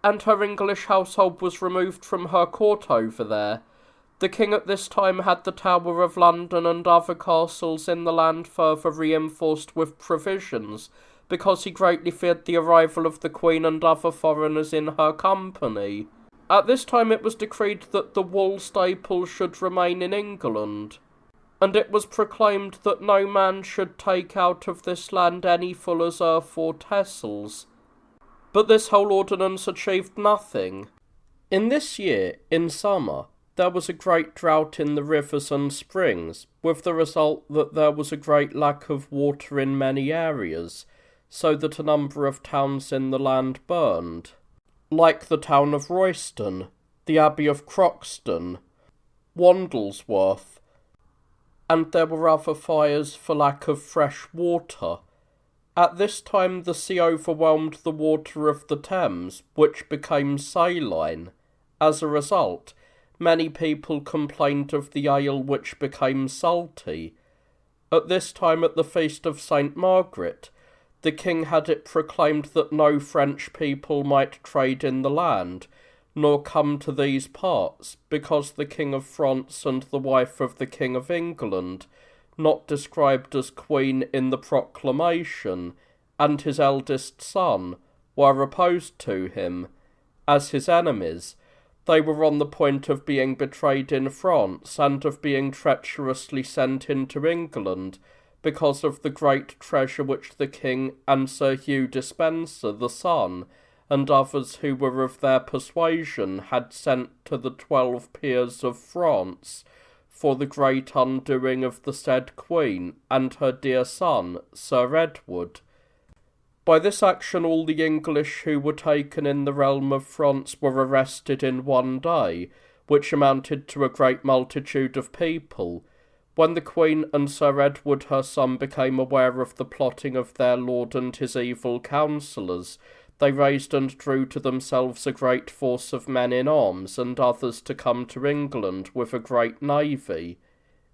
and her English household was removed from her court over there. The king at this time had the Tower of London and other castles in the land further reinforced with provisions, because he greatly feared the arrival of the Queen and other foreigners in her company. At this time it was decreed that the wool staple should remain in England, and it was proclaimed that no man should take out of this land any fuller's earth or tassels. But this whole ordinance achieved nothing. In this year, in summer, there was a great drought in the rivers and springs, with the result that there was a great lack of water in many areas, so that a number of towns in the land burned, like the town of Royston, the Abbey of Croxton, Wandlesworth, and there were other fires for lack of fresh water. At this time the sea overwhelmed the water of the Thames, which became saline. As a result, many people complained of the ale which became salty. At this time, at the feast of St. Margaret, the king had it proclaimed that no French people might trade in the land, nor come to these parts, because the King of France and the wife of the King of England, not described as queen in the proclamation, and his eldest son, were opposed to him, as his enemies, They were on the point of being betrayed in France and of being treacherously sent into England because of the great treasure which the king and Sir Hugh Despenser, the son, and others who were of their persuasion had sent to the 12 peers of France for the great undoing of the said Queen and her dear son, Sir Edward. By this action all the English who were taken in the realm of France were arrested in one day, which amounted to a great multitude of people. When the Queen and Sir Edward her son became aware of the plotting of their lord and his evil counsellors, they raised and drew to themselves a great force of men in arms, and others to come to England with a great navy.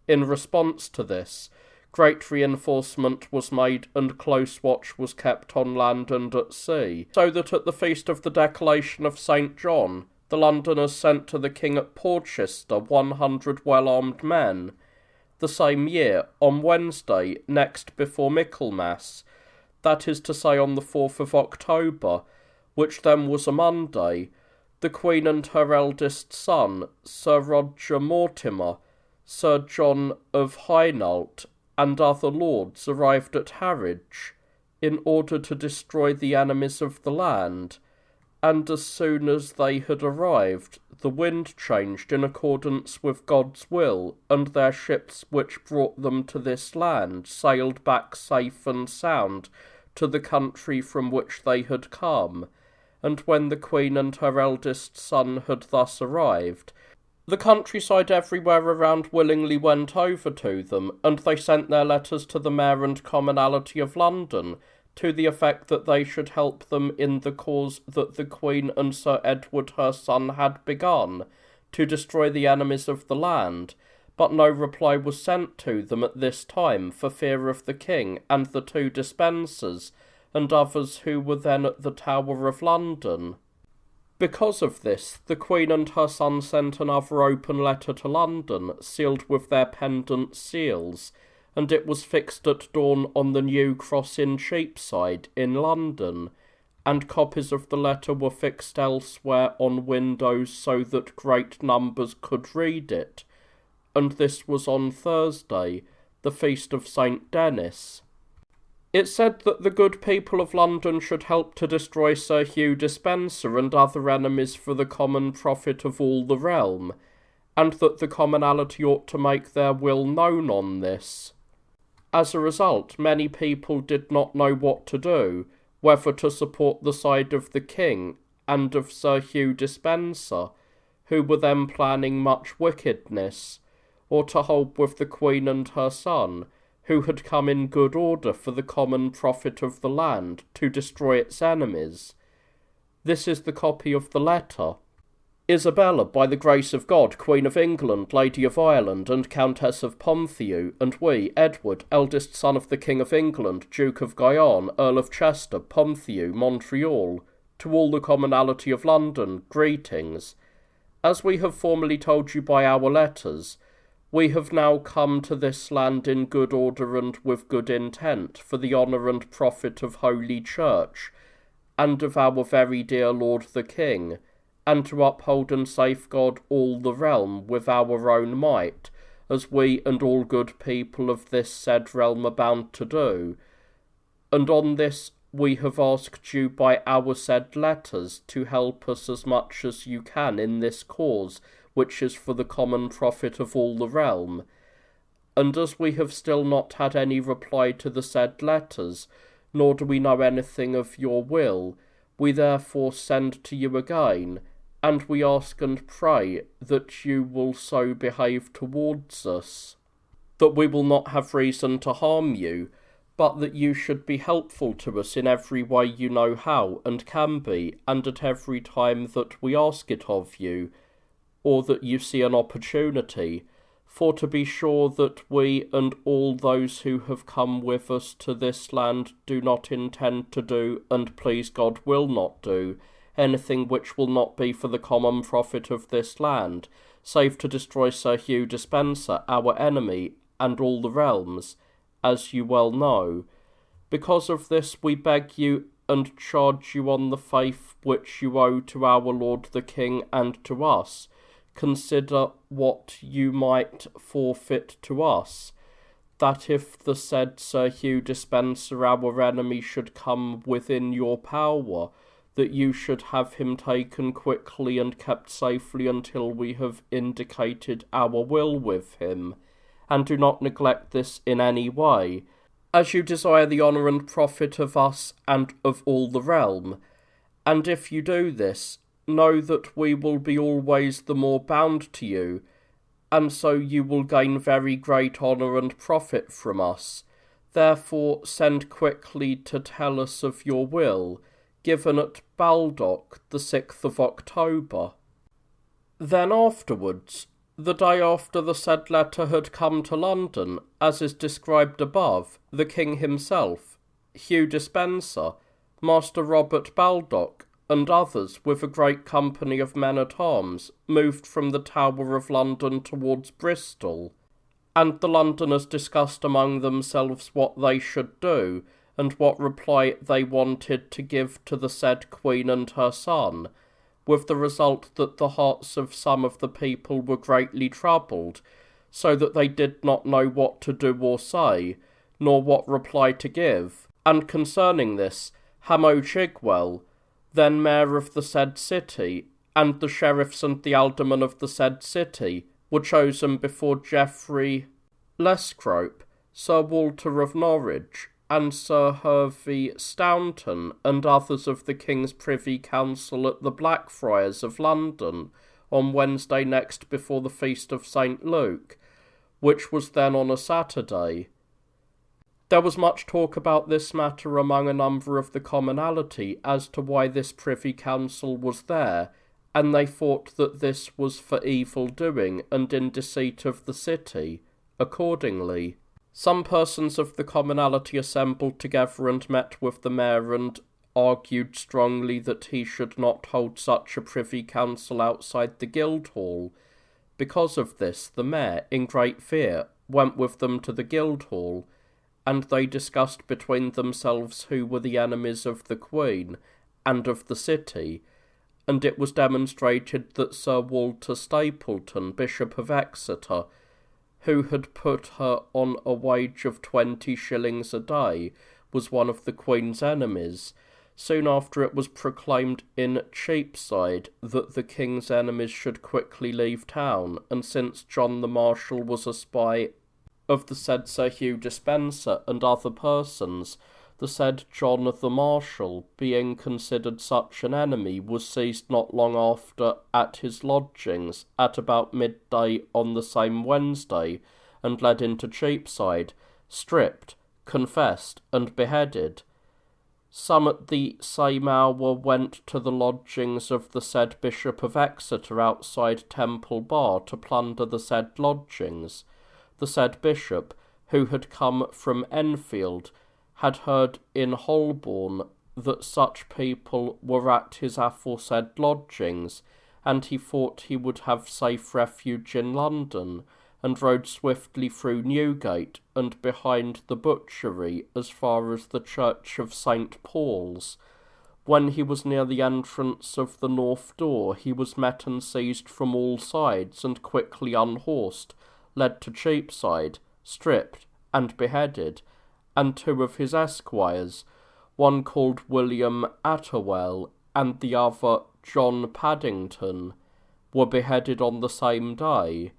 In response to this, great reinforcement was made, and close watch was kept on land and at sea, so that at the feast of the Decollation of St. John, the Londoners sent to the king at Porchester 100 well-armed men. The same year, on Wednesday, next before Michaelmas, that is to say on the 4th of October, which then was a Monday, the Queen and her eldest son, Sir Roger Mortimer, Sir John of Hainault, and other lords arrived at Harwich, in order to destroy the enemies of the land, and as soon as they had arrived, the wind changed in accordance with God's will, and their ships which brought them to this land sailed back safe and sound to the country from which they had come. And when the Queen and her eldest son had thus arrived, the countryside everywhere around willingly went over to them, and they sent their letters to the Mayor and Commonalty of London, to the effect that they should help them in the cause that the Queen and Sir Edward her son had begun, to destroy the enemies of the land, but no reply was sent to them at this time for fear of the king and the 2 Despensers, and others who were then at the Tower of London. Because of this, the Queen and her son sent another open letter to London, sealed with their pendant seals, and it was fixed at dawn on the New Cross in Cheapside, in London, and copies of the letter were fixed elsewhere on windows so that great numbers could read it, and this was on Thursday, the feast of St. Denis. It said that the good people of London should help to destroy Sir Hugh Despenser and other enemies for the common profit of all the realm, and that the commonalty ought to make their will known on this. As a result, many people did not know what to do, whether to support the side of the king and of Sir Hugh Despenser, who were then planning much wickedness, or to hold with the Queen and her son, who had come in good order for the common profit of the land to destroy its enemies. This is the copy of the letter. Isabella, by the grace of God, Queen of England, Lady of Ireland, and Countess of Ponthieu, and we, Edward, eldest son of the King of England, Duke of Guyenne, Earl of Chester, Ponthieu, Montreal, to all the commonalty of London, greetings. As we have formerly told you by our letters, we have now come to this land in good order and with good intent, for the honour and profit of Holy Church, and of our very dear Lord the King, and to uphold and safeguard all the realm with our own might, as we and all good people of this said realm are bound to do. And on this we have asked you by our said letters to help us as much as you can in this cause, which is for the common profit of all the realm. And as we have still not had any reply to the said letters, nor do we know anything of your will, we therefore send to you again, and we ask and pray that you will so behave towards us, that we will not have reason to harm you, but that you should be helpful to us in every way you know how and can be, and at every time that we ask it of you, or that you see an opportunity, for to be sure that we and all those who have come with us to this land do not intend to do, and please God will not do, anything which will not be for the common profit of this land, save to destroy Sir Hugh Despenser, our enemy, and all the realms, as you well know. Because of this we beg you and charge you on the faith which you owe to our lord the king and to us, consider what you might forfeit to us, that if the said Sir Hugh Despenser, our enemy, should come within your power, that you should have him taken quickly and kept safely until we have indicated our will with him, and do not neglect this in any way, as you desire the honour and profit of us and of all the realm. And if you do this, know that we will be always the more bound to you, and so you will gain very great honour and profit from us. Therefore send quickly to tell us of your will, given at Baldock the 6th of October. Then afterwards, the day after the said letter had come to London, as is described above, the king himself, Hugh Despenser, Master Robert Baldock, and others, with a great company of men-at-arms, moved from the Tower of London towards Bristol, and the Londoners discussed among themselves what they should do, and what reply they wanted to give to the said Queen and her son, with the result that the hearts of some of the people were greatly troubled, so that they did not know what to do or say, nor what reply to give. And concerning this, Hamo Chigwell, then mayor of the said city, and the sheriffs and the aldermen of the said city, were chosen before Geoffrey Lescrope, Sir Walter of Norwich, and Sir Hervey Staunton, and others of the King's Privy Council at the Blackfriars of London, on Wednesday next before the feast of St. Luke, which was then on a Saturday. There was much talk about this matter among a number of the commonalty as to why this Privy Council was there, and they thought that this was for evil doing and in deceit of the city. Accordingly, some persons of the commonalty assembled together and met with the mayor and argued strongly that he should not hold such a privy council outside the Guildhall. Because of this, the mayor, in great fear, went with them to the Guildhall, and they discussed between themselves who were the enemies of the Queen and of the city, and it was demonstrated that Sir Walter Stapleton, Bishop of Exeter, who had put her on a wage of 20 shillings a day, was one of the Queen's enemies. Soon after it was proclaimed in Cheapside that the King's enemies should quickly leave town, and since John the Marshal was a spy of the said Sir Hugh Despenser and other persons, the said John the Marshal, being considered such an enemy, was seized not long after at his lodgings at about midday on the same Wednesday, and led into Cheapside, stripped, confessed, and beheaded. Some at the same hour went to the lodgings of the said Bishop of Exeter outside Temple Bar to plunder the said lodgings. The said bishop, who had come from Enfield, had heard in Holborn that such people were at his aforesaid lodgings, and he thought he would have safe refuge in London, and rode swiftly through Newgate and behind the butchery as far as the church of St. Paul's. When he was near the entrance of the north door, he was met and seized from all sides, and quickly unhorsed, led to Cheapside, stripped, and beheaded, and 2 of his esquires, one called William Atterwell, and the other John Paddington, were beheaded on the same day.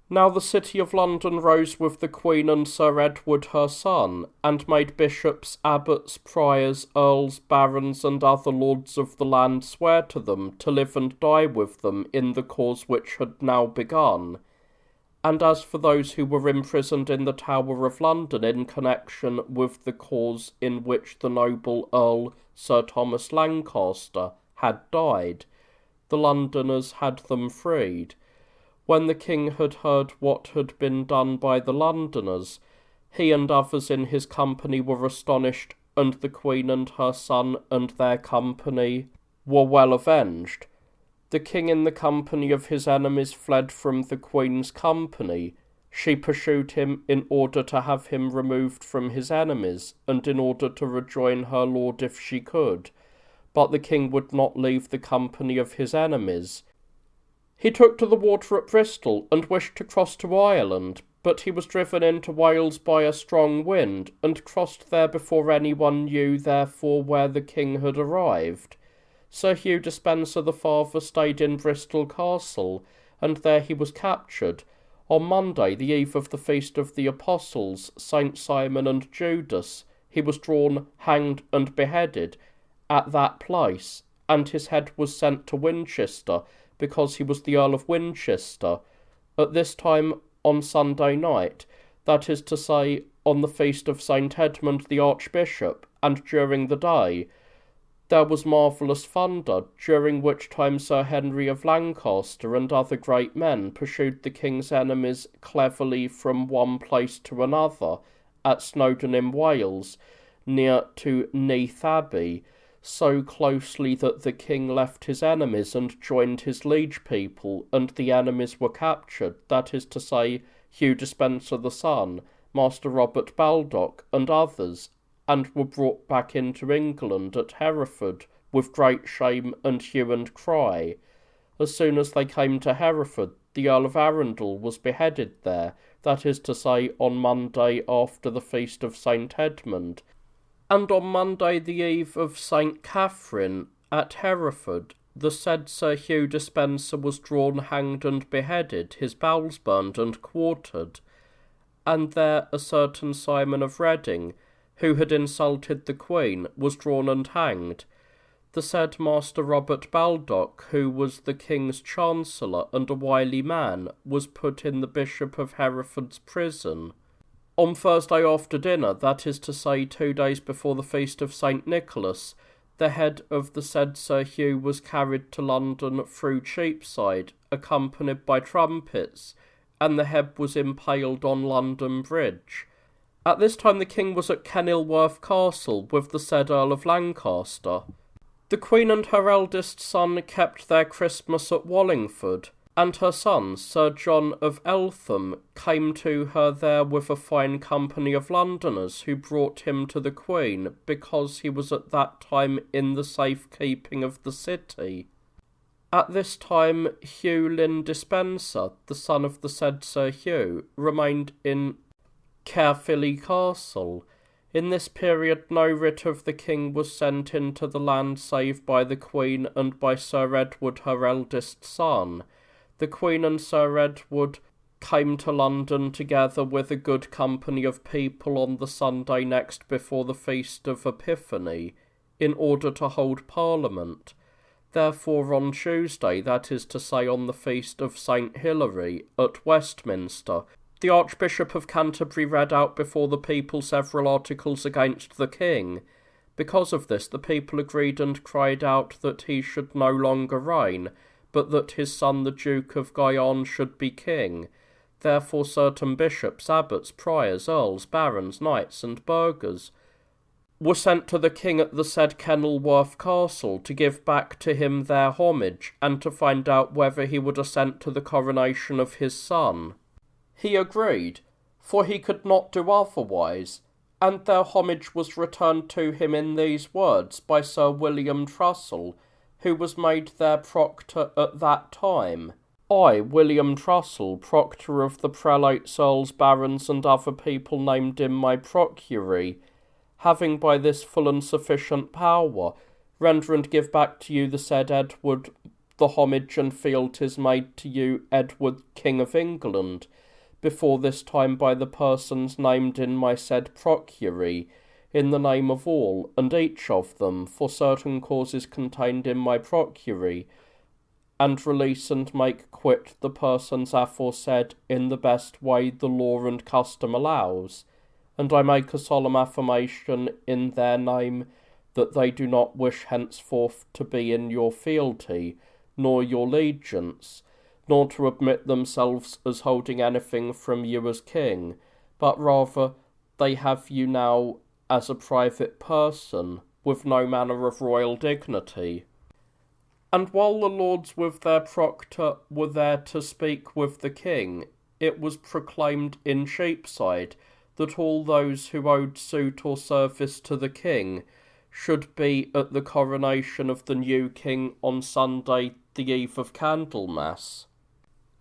Now the city of London rose with the Queen and Sir Edward her son, and made bishops, abbots, priors, earls, barons, and other lords of the land swear to them to live and die with them in the cause which had now begun. And as for those who were imprisoned in the Tower of London in connection with the cause in which the noble Earl Sir Thomas Lancaster had died, the Londoners had them freed. When the king had heard what had been done by the Londoners, he and others in his company were astonished, and the Queen and her son and their company were well avenged. The king in the company of his enemies fled from the Queen's company, She pursued him in order to have him removed from his enemies, and in order to rejoin her lord if she could. But the king would not leave the company of his enemies. He took to the water at Bristol, and wished to cross to Ireland, but he was driven into Wales by a strong wind, and crossed there before anyone knew therefore where the king had arrived. Sir Hugh Despenser the father stayed in Bristol Castle, and there he was captured. On Monday, the eve of the feast of the Apostles, St. Simon and Judas, he was drawn, hanged, and beheaded at that place, and his head was sent to Winchester, because he was the Earl of Winchester. At this time on Sunday night, that is to say, on the feast of St. Edmund the Archbishop, and during the day, there was marvellous thunder, during which time Sir Henry of Lancaster and other great men pursued the king's enemies cleverly from one place to another, at Snowdon in Wales, near to Neath Abbey, so closely that the king left his enemies and joined his liege people, and the enemies were captured, that is to say, Hugh Despenser the son, Master Robert Baldock, and others, and were brought back into England at Hereford with great shame and hue and cry. As soon as they came to Hereford, the Earl of Arundel was beheaded there, that is to say, on Monday after the feast of St. Edmund, and on Monday the eve of St. Catherine at Hereford, the said Sir Hugh Despenser was drawn, hanged, and beheaded, his bowels burned and quartered. And there a certain Simon of Reading, who had insulted the Queen, was drawn and hanged. The said Master Robert Baldock, who was the king's chancellor and a wily man, was put in the Bishop of Hereford's prison. On Thursday after dinner, that is to say 2 days before the feast of St. Nicholas, the head of the said Sir Hugh was carried to London through Cheapside, accompanied by trumpets, and the head was impaled on London Bridge. At this time the king was at Kenilworth Castle with the said Earl of Lancaster. The Queen and her eldest son kept their Christmas at Wallingford, and her son, Sir John of Eltham, came to her there with a fine company of Londoners, who brought him to the Queen, because he was at that time in the safe keeping of the city. At this time Hugh Lynn Despenser, the son of the said Sir Hugh, remained in Caerphilly Castle. In this period no writ of the king was sent into the land save by the Queen and by Sir Edward her eldest son. The Queen and Sir Edward came to London together with a good company of people on the Sunday next before the feast of Epiphany, in order to hold Parliament. Therefore on Tuesday, that is to say on the feast of St. Hilary, at Westminster, the Archbishop of Canterbury read out before the people several articles against the king. Because of this the people agreed and cried out that he should no longer reign, but that his son the Duke of Guyenne should be king. Therefore certain bishops, abbots, priors, earls, barons, knights, and burghers were sent to the king at the said Kenilworth Castle to give back to him their homage, and to find out whether he would assent to the coronation of his son. He agreed, for he could not do otherwise, and their homage was returned to him in these words by Sir William Trussell, who was made their proctor at that time. I, William Trussell, proctor of the prelates, earls, barons, and other people named in my procury, having by this full and sufficient power, render and give back to you the said Edward the homage and fealties made to you, Edward, King of England, before this time by the persons named in my said procury, in the name of all and each of them, for certain causes contained in my procury, and release and make quit the persons aforesaid in the best way the law and custom allows. And I make a solemn affirmation in their name that they do not wish henceforth to be in your fealty, nor your allegiance, nor to admit themselves as holding anything from you as king, but rather they have you now as a private person, with no manner of royal dignity. And while the lords with their proctor were there to speak with the king, it was proclaimed in Cheapside that all those who owed suit or service to the king should be at the coronation of the new king on Sunday, the eve of Candlemas.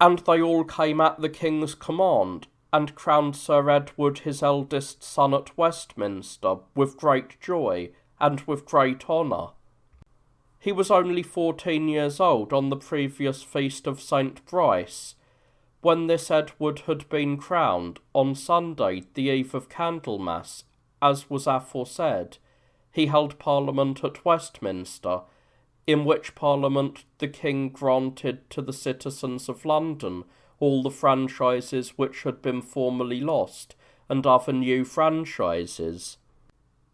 And they all came at the king's command, and crowned Sir Edward his eldest son at Westminster with great joy and with great honour. He was only 14 years old on the previous feast of St. Brice, when this Edward had been crowned on Sunday, the eve of Candlemas, as was aforesaid. He held Parliament at Westminster, in which Parliament the King granted to the citizens of London all the franchises which had been formerly lost, and other new franchises.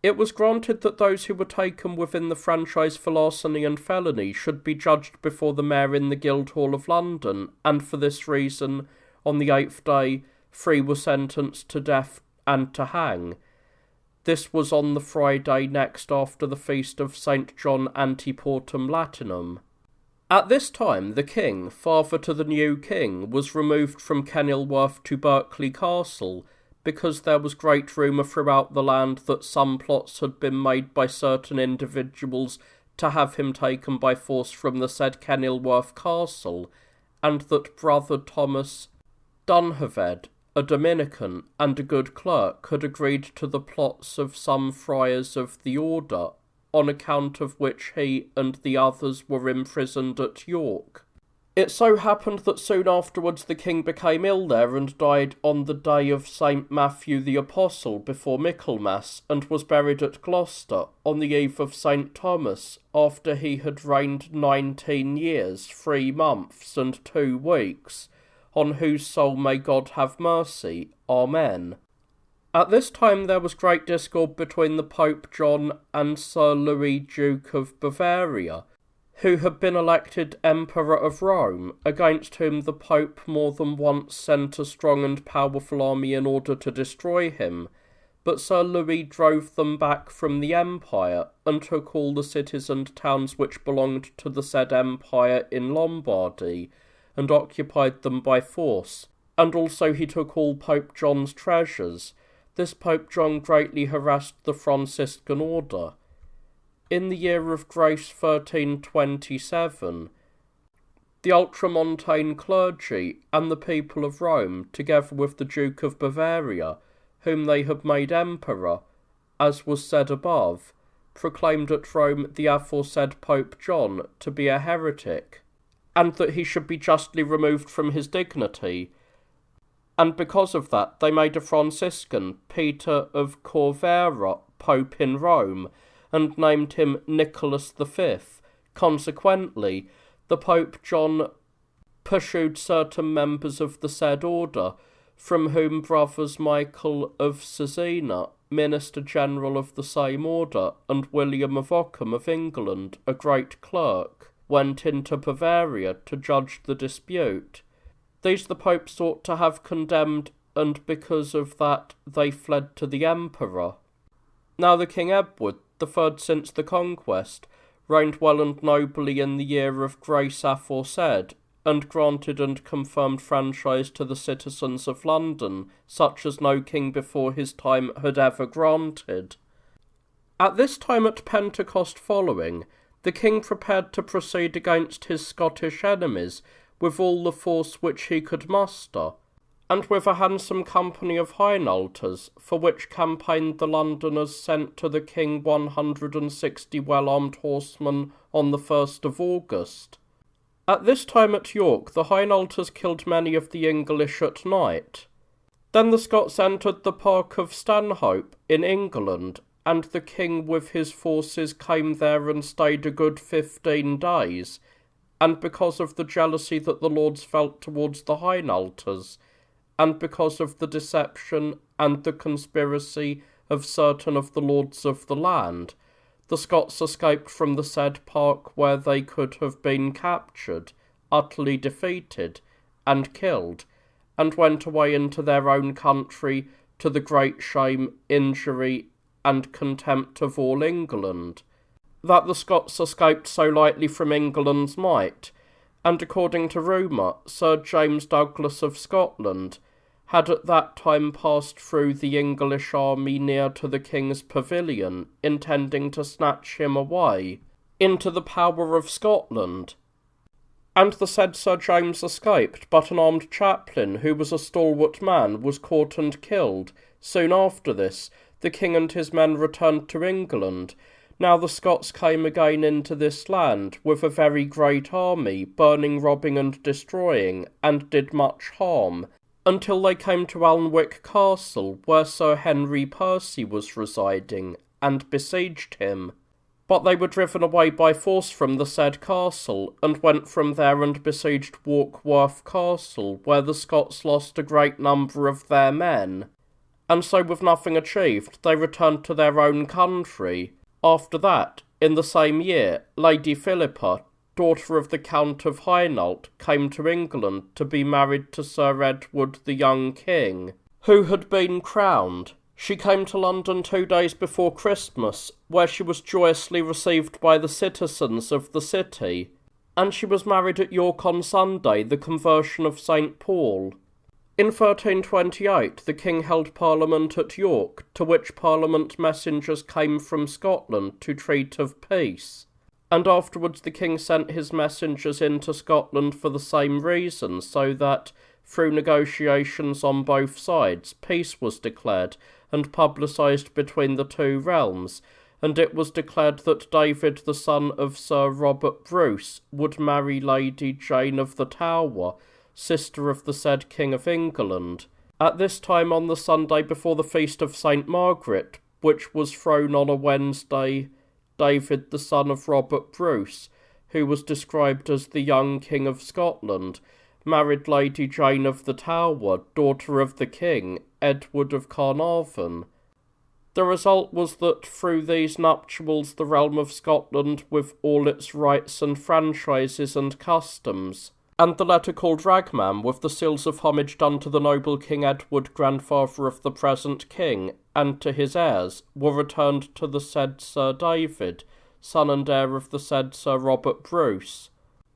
It was granted that those who were taken within the franchise for larceny and felony should be judged before the mayor in the Guildhall of London, and for this reason, on the 8th day, 3 were sentenced to death and to hang. This was on the Friday next after the feast of St. John Antiportum Latinum. At this time the king, father to the new king, was removed from Kenilworth to Berkeley Castle, because there was great rumour throughout the land that some plots had been made by certain individuals to have him taken by force from the said Kenilworth Castle, and that brother Thomas Dunhaved, a Dominican and a good clerk, had agreed to the plots of some friars of the order, on account of which he and the others were imprisoned at York. It so happened that soon afterwards the king became ill there and died on the day of St. Matthew the Apostle before Michaelmas, and was buried at Gloucester on the eve of St. Thomas, after he had reigned 19 years, 3 months, and 2 weeks, on whose soul may God have mercy. Amen. At this time there was great discord between the Pope John and Sir Louis, Duke of Bavaria, who had been elected Emperor of Rome, against whom the Pope more than once sent a strong and powerful army in order to destroy him, but Sir Louis drove them back from the empire, and took all the cities and towns which belonged to the said empire in Lombardy, and occupied them by force, and also he took all Pope John's treasures. This Pope John greatly harassed the Franciscan order. In the year of grace 1327, the ultramontane clergy and the people of Rome, together with the Duke of Bavaria, whom they had made emperor, as was said above, proclaimed at Rome the aforesaid Pope John to be a heretic, and that he should be justly removed from his dignity. And because of that they made a Franciscan, Peter of Corvera, Pope in Rome, and named him Nicholas V. Consequently, the Pope John pursued certain members of the said order, from whom brothers Michael of Cesena, Minister General of the same order, and William of Ockham of England, a great clerk, went into Bavaria to judge the dispute. These the Pope sought to have condemned, and because of that they fled to the Emperor. Now the King Edward, the 3rd since the conquest, reigned well and nobly in the year of grace aforesaid, and granted and confirmed franchise to the citizens of London, such as no king before his time had ever granted. At this time at Pentecost following, the king prepared to proceed against his Scottish enemies with all the force which he could muster, and with a handsome company of Hainaulters, for which campaign the Londoners sent to the king 160 well-armed horsemen on the 1st of August. At this time at York the Hainaulters killed many of the English at night. Then the Scots entered the park of Stanhope in England, and the king with his forces came there and stayed a good 15 days, and because of the jealousy that the lords felt towards the Hainaulters, and because of the deception and the conspiracy of certain of the lords of the land, the Scots escaped from the said park, where they could have been captured, utterly defeated, and killed, and went away into their own country, to the great shame, injury, and contempt of all England. That the Scots escaped so lightly from England's might, and according to rumour, Sir James Douglas of Scotland had at that time passed through the English army near to the king's pavilion, intending to snatch him away into the power of Scotland. And the said Sir James escaped, but an armed chaplain, who was a stalwart man, was caught and killed. Soon after this, the king and his men returned to England. Now the Scots came again into this land with a very great army, burning, robbing, and destroying, and did much harm, until they came to Alnwick Castle, where Sir Henry Percy was residing, and besieged him. But they were driven away by force from the said castle, and went from there and besieged Warkworth Castle, where the Scots lost a great number of their men. And so, with nothing achieved, they returned to their own country. After that, in the same year, Lady Philippa, daughter of the Count of Hainault, came to England to be married to Sir Edward the young king, who had been crowned. She came to London 2 days before Christmas, where she was joyously received by the citizens of the city, and she was married at York on Sunday, the conversion of St. Paul. In 1328 the king held Parliament at York, to which Parliament messengers came from Scotland to treat of peace, and afterwards the king sent his messengers into Scotland for the same reason, so that, through negotiations on both sides, peace was declared and publicised between the two realms, and it was declared that David, the son of Sir Robert Bruce, would marry Lady Jane of the Tower, sister of the said King of England. At this time, on the Sunday before the feast of St. Margaret, which was thrown on a Wednesday, David, the son of Robert Bruce, who was described as the young King of Scotland, married Lady Jane of the Tower, daughter of the King, Edward of Carnarvon. The result was that through these nuptials the realm of Scotland, with all its rights and franchises and customs, and the letter called Ragman, with the seals of homage done to the noble King Edward, grandfather of the present king, and to his heirs, were returned to the said Sir David, son and heir of the said Sir Robert Bruce.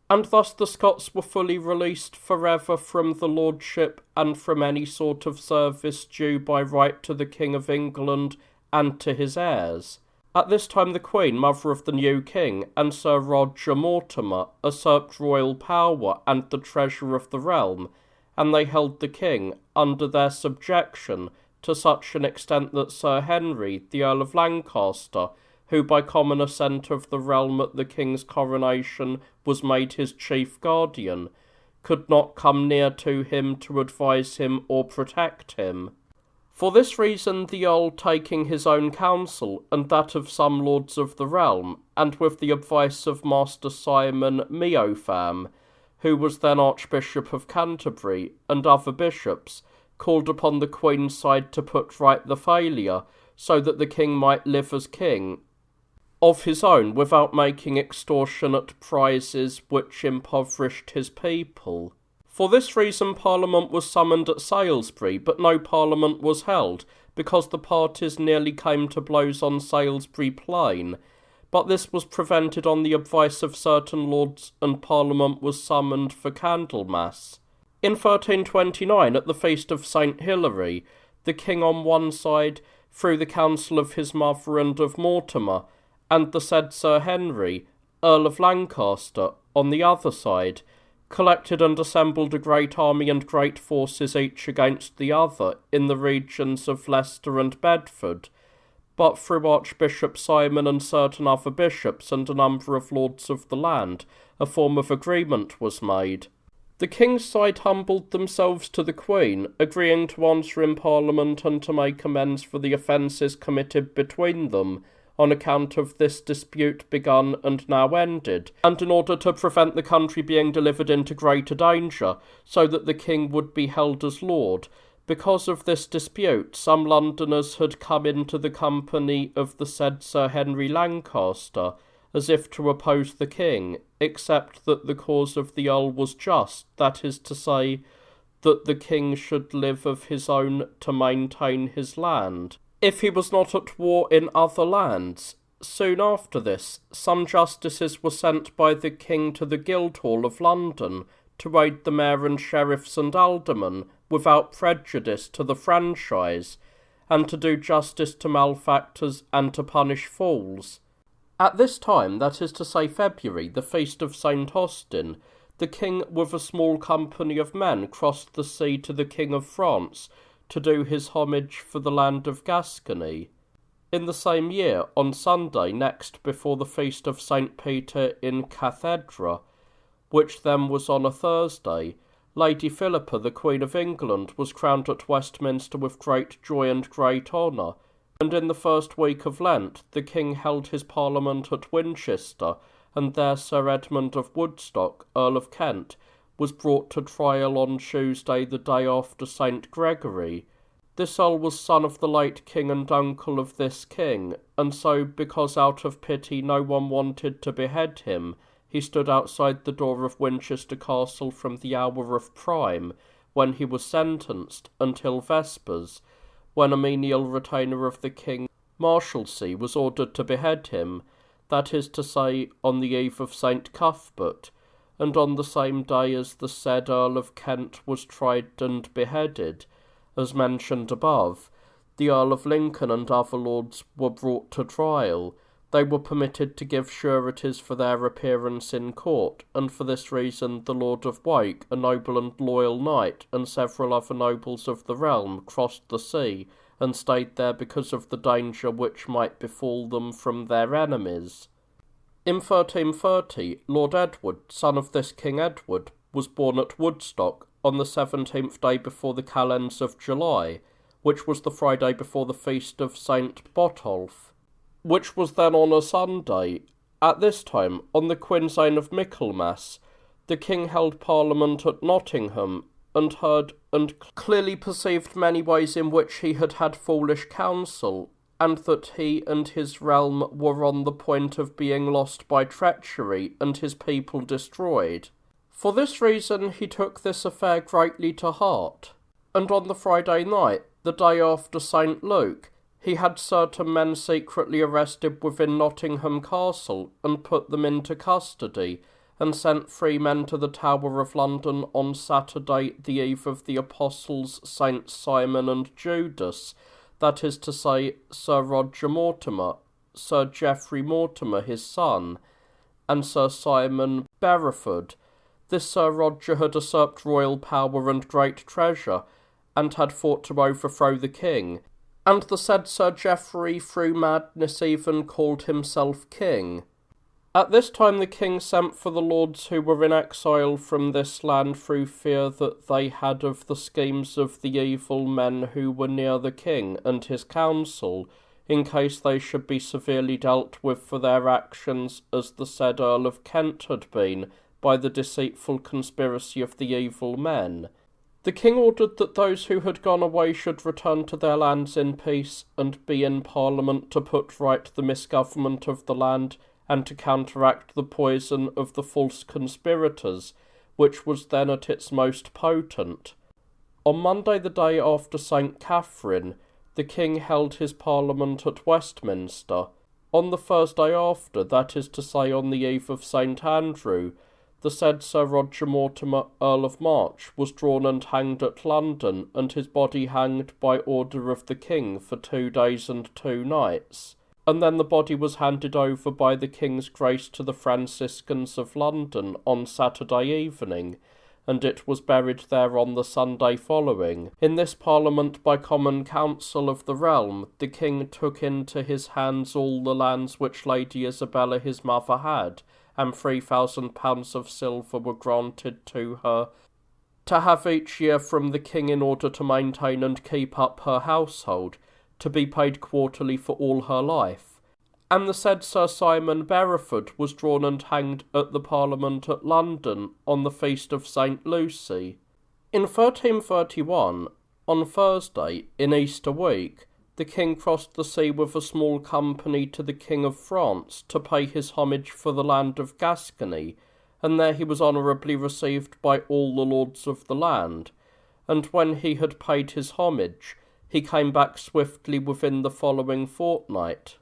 And thus the Scots were fully released forever from the lordship and from any sort of service due by right to the King of England and to his heirs. At this time the Queen, mother of the new king, and Sir Roger Mortimer usurped royal power and the treasure of the realm, and they held the king under their subjection to such an extent that Sir Henry, the Earl of Lancaster, who by common assent of the realm at the king's coronation was made his chief guardian, could not come near to him to advise him or protect him. For this reason the Earl, taking his own counsel and that of some lords of the realm, and with the advice of Master Simon Meopham, who was then Archbishop of Canterbury, and other bishops, called upon the Queen's side to put right the failure, so that the king might live as king of his own, without making extortionate prizes which impoverished his people. For this reason Parliament was summoned at Salisbury, but no Parliament was held, because the parties nearly came to blows on Salisbury Plain. But this was prevented on the advice of certain lords, and Parliament was summoned for Candlemas. In 1329, at the feast of St. Hilary, the king on one side, through the counsel of his mother and of Mortimer, and the said Sir Henry, Earl of Lancaster, on the other side, collected and assembled a great army and great forces each against the other in the regions of Leicester and Bedford, but through Archbishop Simon and certain other bishops and a number of lords of the land, a form of agreement was made. The king's side humbled themselves to the Queen, agreeing to answer in Parliament and to make amends for the offences committed between them, on account of this dispute begun and now ended, and in order to prevent the country being delivered into greater danger, so that the king would be held as lord. Because of this dispute, some Londoners had come into the company of the said Sir Henry Lancaster, as if to oppose the king, except that the cause of the Earl was just, that is to say, that the king should live of his own to maintain his land, if he was not at war in other lands, Soon after this, some justices were sent by the king to the Guildhall of London to aid the mayor and sheriffs and aldermen without prejudice to the franchise, and to do justice to malefactors and to punish fools. At this time, that is to say February, the feast of St. Austin, the king with a small company of men crossed the sea to the King of France to do his homage for the land of Gascony. In the same year, on Sunday next before the feast of St. Peter in Cathedra, which then was on a Thursday, Lady Philippa, the Queen of England, was crowned at Westminster with great joy and great honour, and in the first week of Lent the king held his parliament at Winchester, and there Sir Edmund of Woodstock, Earl of Kent, was brought to trial on Tuesday, the day after St. Gregory. This earl was son of the late king and uncle of this king, and so, because out of pity no one wanted to behead him, he stood outside the door of Winchester Castle from the hour of prime, when he was sentenced, until vespers, when a menial retainer of the king, Marshalsea, was ordered to behead him, that is to say, on the eve of St. Cuthbert, and on the same day as the said Earl of Kent was tried and beheaded. As mentioned above, the Earl of Lincoln and other lords were brought to trial. They were permitted to give sureties for their appearance in court, and for this reason the Lord of Wake, a noble and loyal knight, and several other nobles of the realm crossed the sea, and stayed there because of the danger which might befall them from their enemies. In 1330, Lord Edward, son of this King Edward, was born at Woodstock on the 17th day before the calends of July, which was the Friday before the feast of St. Botolph, which was then on a Sunday. At this time, on the quinzaine of Michaelmas, the king held parliament at Nottingham, and heard and clearly perceived many ways in which he had had foolish counsel, and that he and his realm were on the point of being lost by treachery, and his people destroyed. For this reason he took this affair greatly to heart, and on the Friday night, the day after St. Luke, he had certain men secretly arrested within Nottingham Castle, and put them into custody, and sent 3 men to the Tower of London on Saturday, the eve of the Apostles Saints Simon and Judas, that is to say, Sir Roger Mortimer, Sir Geoffrey Mortimer his son, and Sir Simon Bereford. This Sir Roger had usurped royal power and great treasure, and had fought to overthrow the king, and the said Sir Geoffrey through madness even called himself king. At this time the king sent for the lords who were in exile from this land through fear that they had of the schemes of the evil men who were near the king and his council, in case they should be severely dealt with for their actions, as the said Earl of Kent had been, by the deceitful conspiracy of the evil men. The king ordered that those who had gone away should return to their lands in peace, and be in Parliament to put right the misgovernment of the land, and to counteract the poison of the false conspirators, which was then at its most potent. On Monday, the day after St. Catherine, the king held his Parliament at Westminster. On the Thursday after, that is to say on the eve of St. Andrew, the said Sir Roger Mortimer, Earl of March, was drawn and hanged at London, and his body hanged by order of the king for 2 days and 2 nights. And then the body was handed over by the king's grace to the Franciscans of London on Saturday evening, and it was buried there on the Sunday following. In this Parliament, by common council of the realm, the king took into his hands all the lands which Lady Isabella his mother had, and £3,000 of silver were granted to her, to have each year from the king in order to maintain and keep up her household, to be paid quarterly for all her life. And the said Sir Simon Bereford was drawn and hanged at the Parliament at London on the feast of St. Lucy. In 1331, on Thursday, in Easter week, the king crossed the sea with a small company to the King of France to pay his homage for the land of Gascony, and there he was honourably received by all the lords of the land. And when he had paid his homage, he came back swiftly within the following fortnight.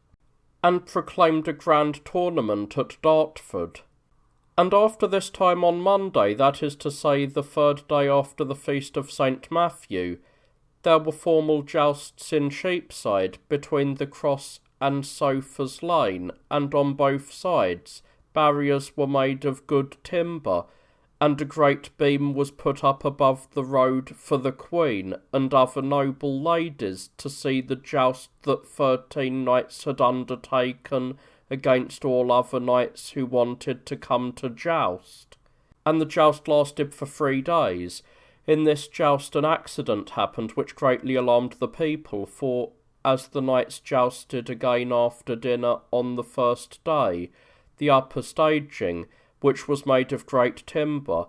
and proclaimed a grand tournament at Dartford. And after this time on Monday, that is to say the third day after the feast of St. Matthew, there were formal jousts in Cheapside between the Cross and Sofas Lane, and on both sides barriers were made of good timber, and a great beam was put up above the road for the Queen and other noble ladies to see the joust that 13 knights had undertaken against all other knights who wanted to come to joust. And the joust lasted for 3 days. In this joust an accident happened which greatly alarmed the people, for as the knights jousted again after dinner on the first day, the upper staging, which was made of great timber,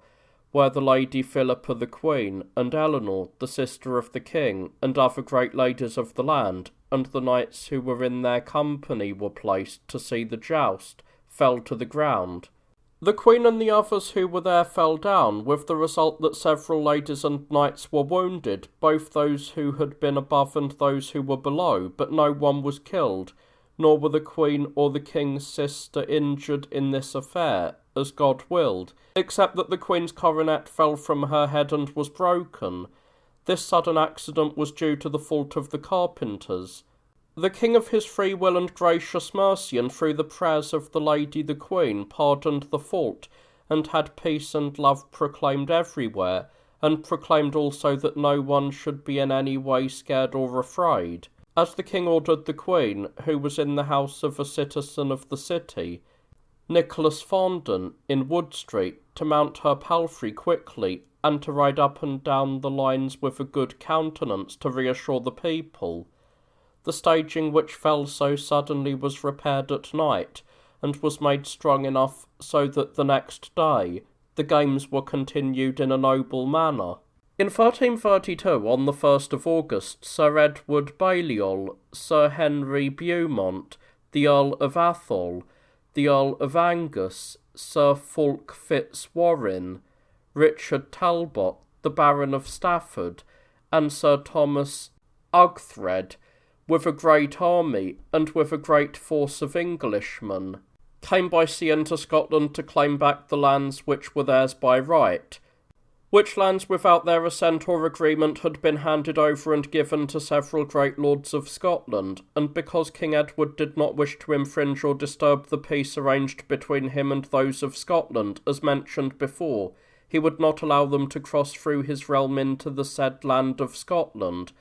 where the Lady Philippa the Queen, and Eleanor, the sister of the King, and other great ladies of the land, and the knights who were in their company were placed to see the joust, fell to the ground. The Queen and the others who were there fell down, with the result that several ladies and knights were wounded, both those who had been above and those who were below, but no one was killed, nor were the Queen or the King's sister injured in this affair, as God willed, except that the Queen's coronet fell from her head and was broken. This sudden accident was due to the fault of the carpenters. The King of his free will and gracious mercy, and through the prayers of the Lady the Queen, pardoned the fault, and had peace and love proclaimed everywhere, and proclaimed also that no one should be in any way scared or afraid. As the King ordered the Queen, who was in the house of a citizen of the city, Nicholas Fondon, in Wood Street, to mount her palfrey quickly, and to ride up and down the lines with a good countenance to reassure the people. The staging which fell so suddenly was repaired at night, and was made strong enough so that the next day the games were continued in a noble manner. In 1332, on the 1st of August, Sir Edward Balliol, Sir Henry Beaumont, the Earl of Athol, the Earl of Angus, Sir Fulk Fitzwarren, Richard Talbot, the Baron of Stafford, and Sir Thomas Ugthred, with a great army, and with a great force of Englishmen, came by sea into Scotland to claim back the lands which were theirs by right, which lands without their assent or agreement had been handed over and given to several great lords of Scotland, and because King Edward did not wish to infringe or disturb the peace arranged between him and those of Scotland, as mentioned before, he would not allow them to cross through his realm into the said land of Scotland.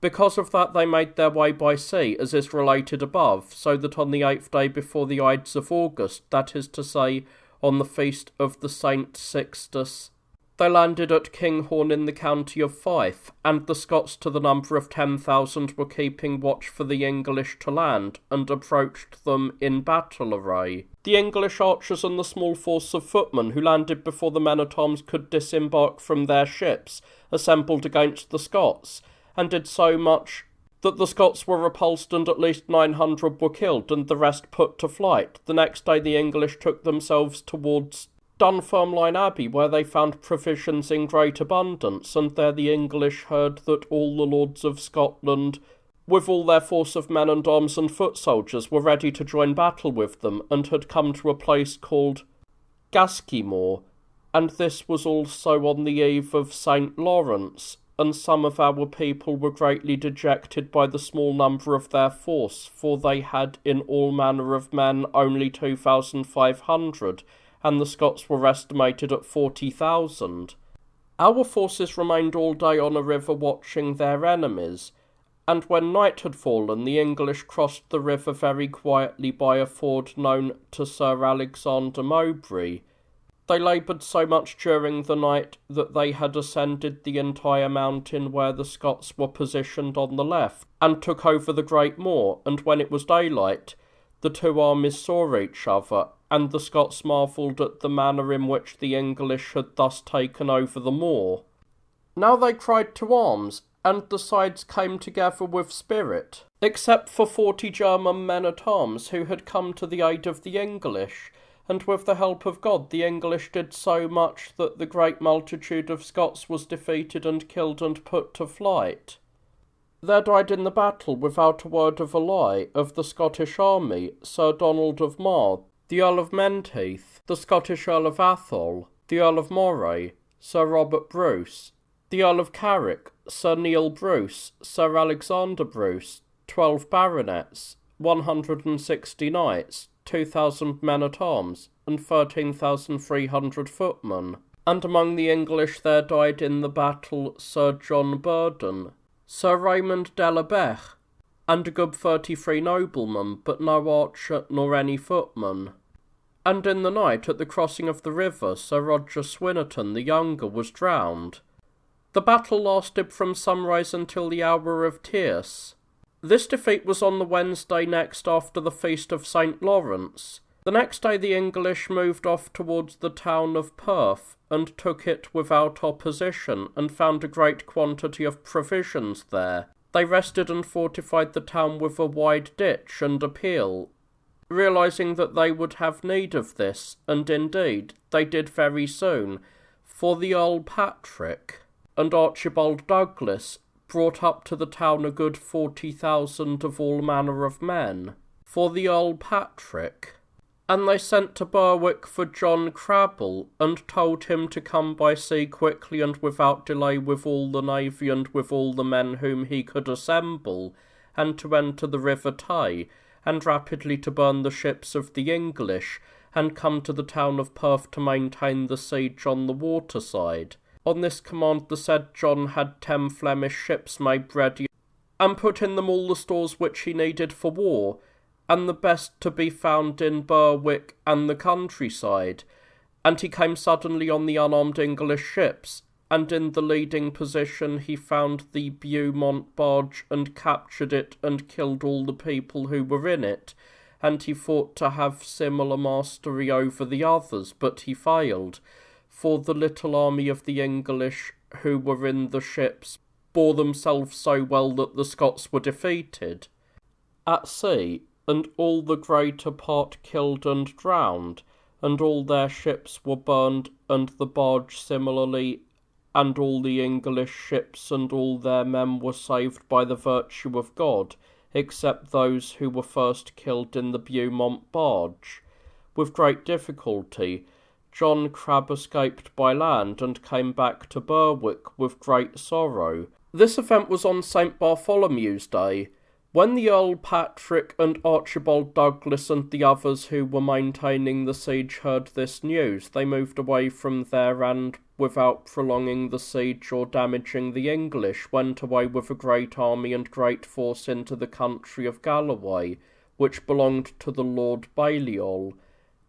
Because of that they made their way by sea, as is related above, so that on the 8th day before the Ides of August, that is to say, on the feast of the Saint Sixtus, they landed at Kinghorn in the county of Fife, and the Scots to the number of 10,000 were keeping watch for the English to land, and approached them in battle array. The English archers and the small force of footmen, who landed before the men-at-arms could disembark from their ships, assembled against the Scots, and did so much that the Scots were repulsed and at least 900 were killed, and the rest put to flight. The next day the English took themselves towards Dunfermline Abbey, where they found provisions in great abundance, and there the English heard that all the lords of Scotland, with all their force of men and arms and foot soldiers, were ready to join battle with them, and had come to a place called Gaskymore, and this was also on the eve of St. Lawrence, and some of our people were greatly dejected by the small number of their force, for they had in all manner of men only 2,500, and the Scots were estimated at 40,000. Our forces remained all day on a river watching their enemies, and when night had fallen the English crossed the river very quietly by a ford known to Sir Alexander Mowbray. They laboured so much during the night that they had ascended the entire mountain where the Scots were positioned on the left, and took over the great moor, and when it was daylight, the two armies saw each other, and the Scots marvelled at the manner in which the English had thus taken over the moor. Now they cried to arms, and the sides came together with spirit, except for 40 German men-at-arms who had come to the aid of the English, and with the help of God the English did so much that the great multitude of Scots was defeated and killed and put to flight. There died in the battle, without a word of a lie, of the Scottish army, Sir Donald of Mar, the Earl of Menteith, the Scottish Earl of Athol, the Earl of Moray, Sir Robert Bruce, the Earl of Carrick, Sir Neil Bruce, Sir Alexander Bruce, 12 baronets, 160 knights, 2,000 men-at-arms, and 13,300 footmen. And among the English there died in the battle Sir John Burden, Sir Raymond de la Bech, and a good 33 noblemen, but no archer nor any footman. And in the night, at the crossing of the river, Sir Roger Swynnerton the younger was drowned. The battle lasted from sunrise until the hour of tierce. This defeat was on the Wednesday next after the feast of St. Lawrence. The next day the English moved off towards the town of Perth, and took it without opposition, and found a great quantity of provisions there. They rested and fortified the town with a wide ditch and a peel, realizing that they would have need of this, and indeed they did very soon, for the Earl Patrick and Archibald Douglas brought up to the town a good 40,000 of all manner of men, for the Earl Patrick. And they sent to Berwick for John Crabble, and told him to come by sea quickly and without delay with all the navy and with all the men whom he could assemble, and to enter the River Tay, and rapidly to burn the ships of the English, and come to the town of Perth to maintain the siege on the water side. On this command the said John had 10 Flemish ships made ready, and put in them all the stores which he needed for war, and the best to be found in Berwick and the countryside. And he came suddenly on the unarmed English ships, and in the leading position he found the Beaumont barge, and captured it, and killed all the people who were in it, and he thought to have similar mastery over the others, but he failed, for the little army of the English who were in the ships bore themselves so well that the Scots were defeated at sea, and all the greater part killed and drowned, and all their ships were burned, and the barge similarly, and all the English ships and all their men were saved by the virtue of God, except those who were first killed in the Beaumont barge. With great difficulty John Crabbe escaped by land, and came back to Berwick with great sorrow. This event was on St. Bartholomew's Day. When the Earl Patrick and Archibald Douglas and the others who were maintaining the siege heard this news, they moved away from there, and, without prolonging the siege or damaging the English, went away with a great army and great force into the country of Galloway, which belonged to the Lord Balliol,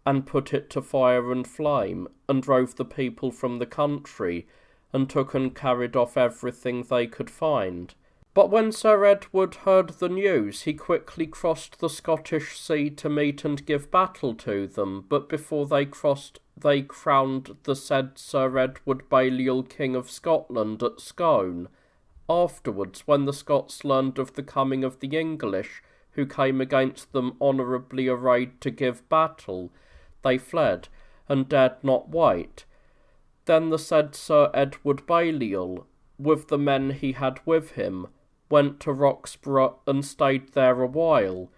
and put it to fire and flame, and drove the people from the country, and took and carried off everything they could find. But when Sir Edward heard the news, he quickly crossed the Scottish Sea to meet and give battle to them, but before they crossed they crowned the said Sir Edward Balliol King of Scotland at Scone. Afterwards, when the Scots learned of the coming of the English, who came against them honourably arrayed to give battle, they fled, and dared not wait. Then the said Sir Edward Balliol, with the men he had with him, went to Roxburgh and stayed there a while.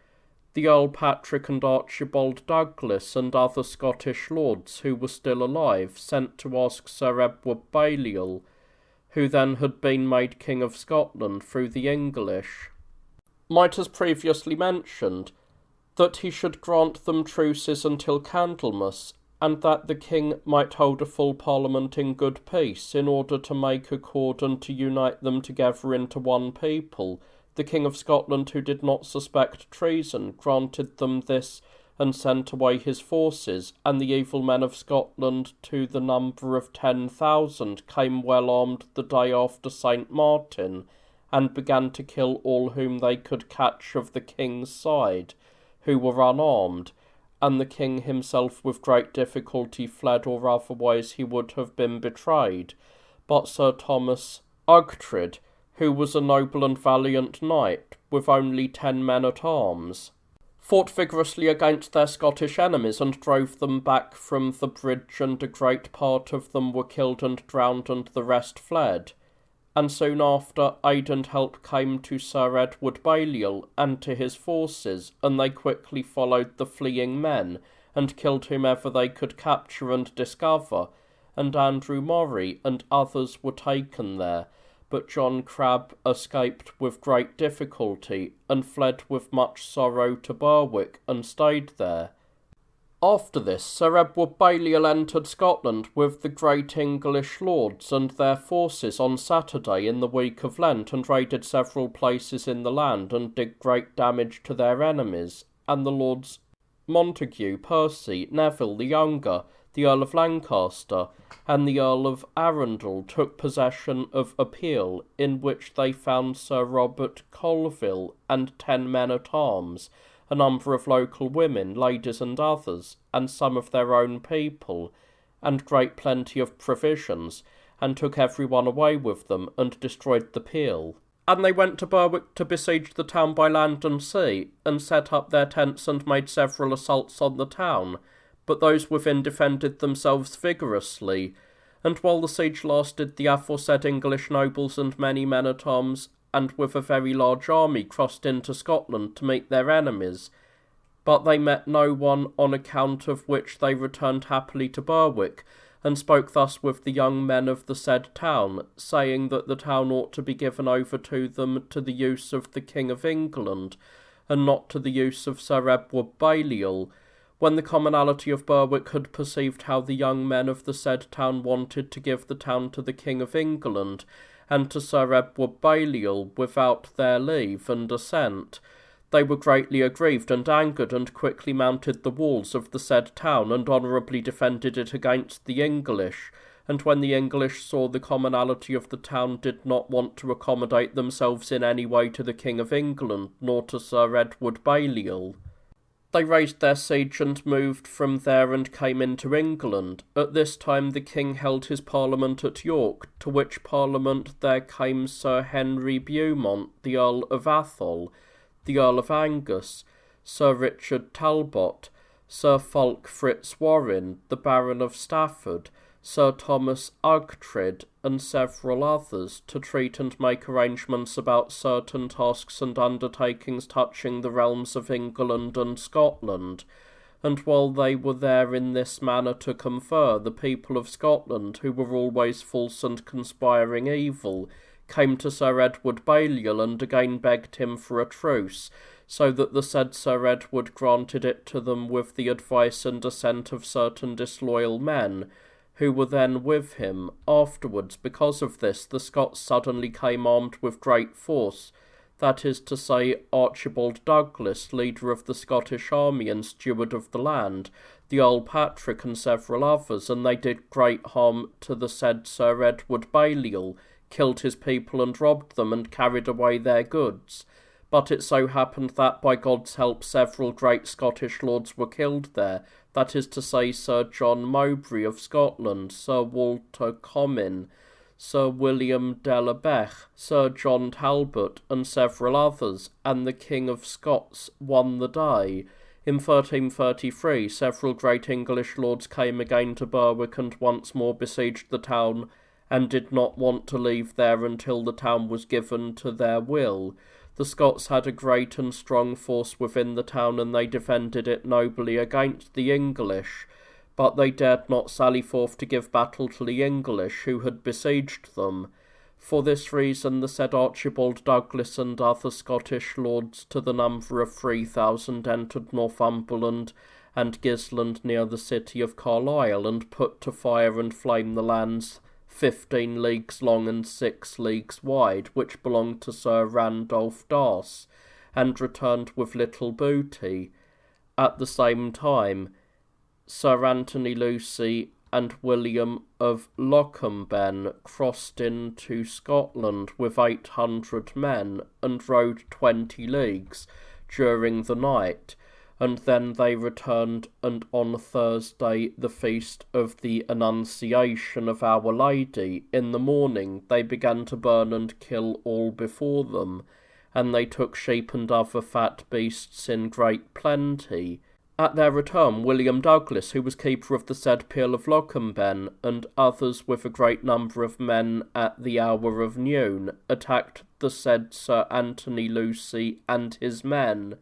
The Earl Patrick and Archibald Douglas and other Scottish lords who were still alive sent to ask Sir Edward Balliol, who then had been made King of Scotland through the English, might, as previously mentioned, that he should grant them truces until Candlemas, and that the king might hold a full parliament in good peace, in order to make accord and to unite them together into one people. The King of Scotland, who did not suspect treason, granted them this, and sent away his forces, and the evil men of Scotland, to the number of 10,000, came well armed the day after St. Martin, and began to kill all whom they could catch of the king's side, who were unarmed, and the king himself with great difficulty fled, or otherwise he would have been betrayed. But Sir Thomas Ughtred, who was a noble and valiant knight, with only 10 men-at-arms, fought vigorously against their Scottish enemies, and drove them back from the bridge, and a great part of them were killed and drowned, and the rest fled. and soon after aid and help came to Sir Edward Balliol and to his forces, and they quickly followed the fleeing men, and killed whomever they could capture and discover, and Andrew Murray and others were taken there, but John Crabbe escaped with great difficulty, and fled with much sorrow to Berwick, and stayed there. After this, Sir Edward Balliol entered Scotland with the great English lords and their forces on Saturday in the week of Lent, and raided several places in the land, and did great damage to their enemies, and the lords Montague, Percy, Neville the Younger, the Earl of Lancaster, and the Earl of Arundel took possession of a Peel, in which they found Sir Robert Colville and 10 men-at-arms, a number of local women, ladies and others, and some of their own people, and great plenty of provisions, and took every one away with them, and destroyed the Peel. And they went to Berwick to besiege the town by land and sea, and set up their tents and made several assaults on the town, but those within defended themselves vigorously, and while the siege lasted, the aforesaid English nobles and many men-at-arms, and with a very large army, crossed into Scotland to meet their enemies, but they met no one, on account of which they returned happily to Berwick, and spoke thus with the young men of the said town, saying that the town ought to be given over to them to the use of the King of England, and not to the use of Sir Edward Balliol. When the commonalty of Berwick had perceived how the young men of the said town wanted to give the town to the King of England, and to Sir Edward Balliol, without their leave and assent, they were greatly aggrieved and angered, and quickly mounted the walls of the said town, and honourably defended it against the English. And when the English saw the commonalty of the town did not want to accommodate themselves in any way to the King of England, nor to Sir Edward Balliol, they raised their siege and moved from there and came into England. At this time the king held his parliament at York, to which parliament there came Sir Henry Beaumont, the Earl of Athol, the Earl of Angus, Sir Richard Talbot, Sir Fulk Fitzwarren, the Baron of Stafford, Sir Thomas Ughtred, and several others, to treat and make arrangements about certain tasks and undertakings touching the realms of England and Scotland. And while they were there in this manner to confer, the people of Scotland, who were always false and conspiring evil, came to Sir Edward Balliol, and again begged him for a truce, so that the said Sir Edward granted it to them with the advice and assent of certain disloyal men, who were then with him. Afterwards, because of this, the Scots suddenly came armed with great force, that is to say, Archibald Douglas, leader of the Scottish army and steward of the land, the Earl Patrick, and several others, and they did great harm to the said Sir Edward Balliol, killed his people and robbed them, and carried away their goods. But it so happened that, by God's help, several great Scottish lords were killed there, that is to say, Sir John Mowbray of Scotland, Sir Walter Comyn, Sir William de la Bec, Sir John Talbot, and several others, and the King of Scots won the day. In 1333, several great English lords came again to Berwick and once more besieged the town, and did not want to leave there until the town was given to their will. The Scots had a great and strong force within the town, and they defended it nobly against the English, but they dared not sally forth to give battle to the English, who had besieged them. For this reason the said Archibald Douglas and other Scottish lords, to the number of 3,000, entered Northumberland and Gisland near the city of Carlisle, and put to fire and flame the lands 15 leagues long and 6 leagues wide, which belonged to Sir Randolph Darce, and returned with little booty. At the same time, Sir Anthony Lucy and William of Lochambene crossed into Scotland with 800 men, and rode 20 leagues during the night, and then they returned, and on Thursday, the feast of the Annunciation of Our Lady, in the morning they began to burn and kill all before them, and they took sheep and other fat beasts in great plenty. At their return, William Douglas, who was keeper of the said Peel of Lochumben, and others with a great number of men at the hour of noon, attacked the said Sir Anthony Lucy and his men,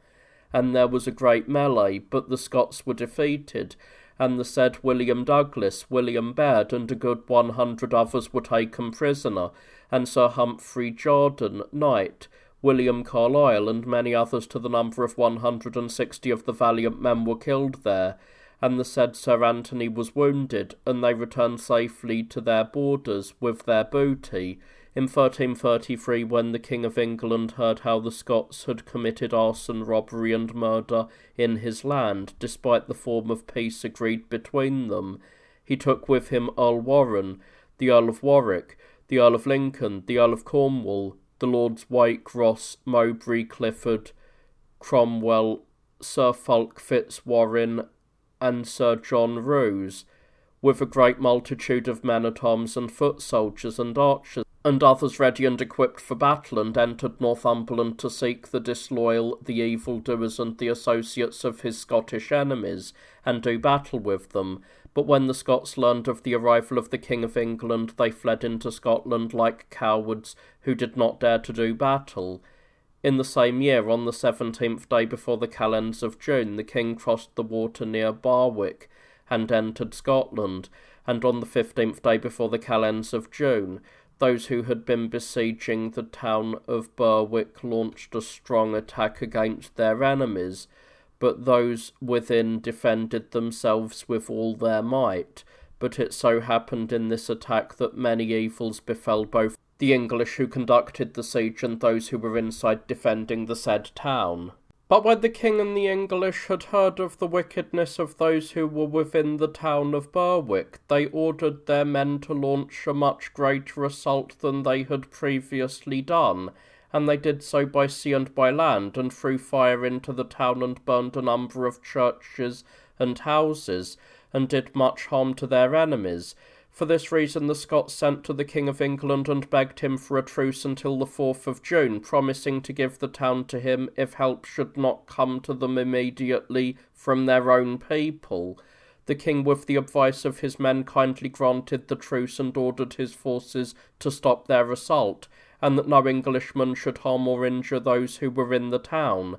and there was a great melee, but the Scots were defeated, and the said William Douglas, William Baird, and a good 100 others were taken prisoner, and Sir Humphrey Jordan, knight, William Carlisle, and many others to the number of 160 of the valiant men were killed there, and the said Sir Anthony was wounded, and they returned safely to their borders with their booty. In 1333, when the King of England heard how the Scots had committed arson, robbery, and murder in his land, despite the form of peace agreed between them, he took with him Earl Warren, the Earl of Warwick, the Earl of Lincoln, the Earl of Cornwall, the Lords Wake, Ross, Mowbray, Clifford, Cromwell, Sir Fulk Fitzwarren, and Sir John Roos, with a great multitude of men-at-arms and foot soldiers and archers, and others ready and equipped for battle, and entered Northumberland to seek the disloyal, the evildoers, and the associates of his Scottish enemies, and do battle with them. But when the Scots learned of the arrival of the King of England, they fled into Scotland like cowards who did not dare to do battle. In the same year, on the 17th day before the calends of June, the King crossed the water near Barwick, and entered Scotland, and on the 15th day before the calends of June, those who had been besieging the town of Berwick launched a strong attack against their enemies, but those within defended themselves with all their might. But it so happened in this attack that many evils befell both the English who conducted the siege and those who were inside defending the said town. But when the King and the English had heard of the wickedness of those who were within the town of Berwick, they ordered their men to launch a much greater assault than they had previously done, and they did so by sea and by land, and threw fire into the town and burned a number of churches and houses, and did much harm to their enemies. For this reason the Scots sent to the King of England and begged him for a truce until the 4th of June, promising to give the town to him if help should not come to them immediately from their own people. The King, with the advice of his men, kindly granted the truce and ordered his forces to stop their assault, and that no Englishman should harm or injure those who were in the town.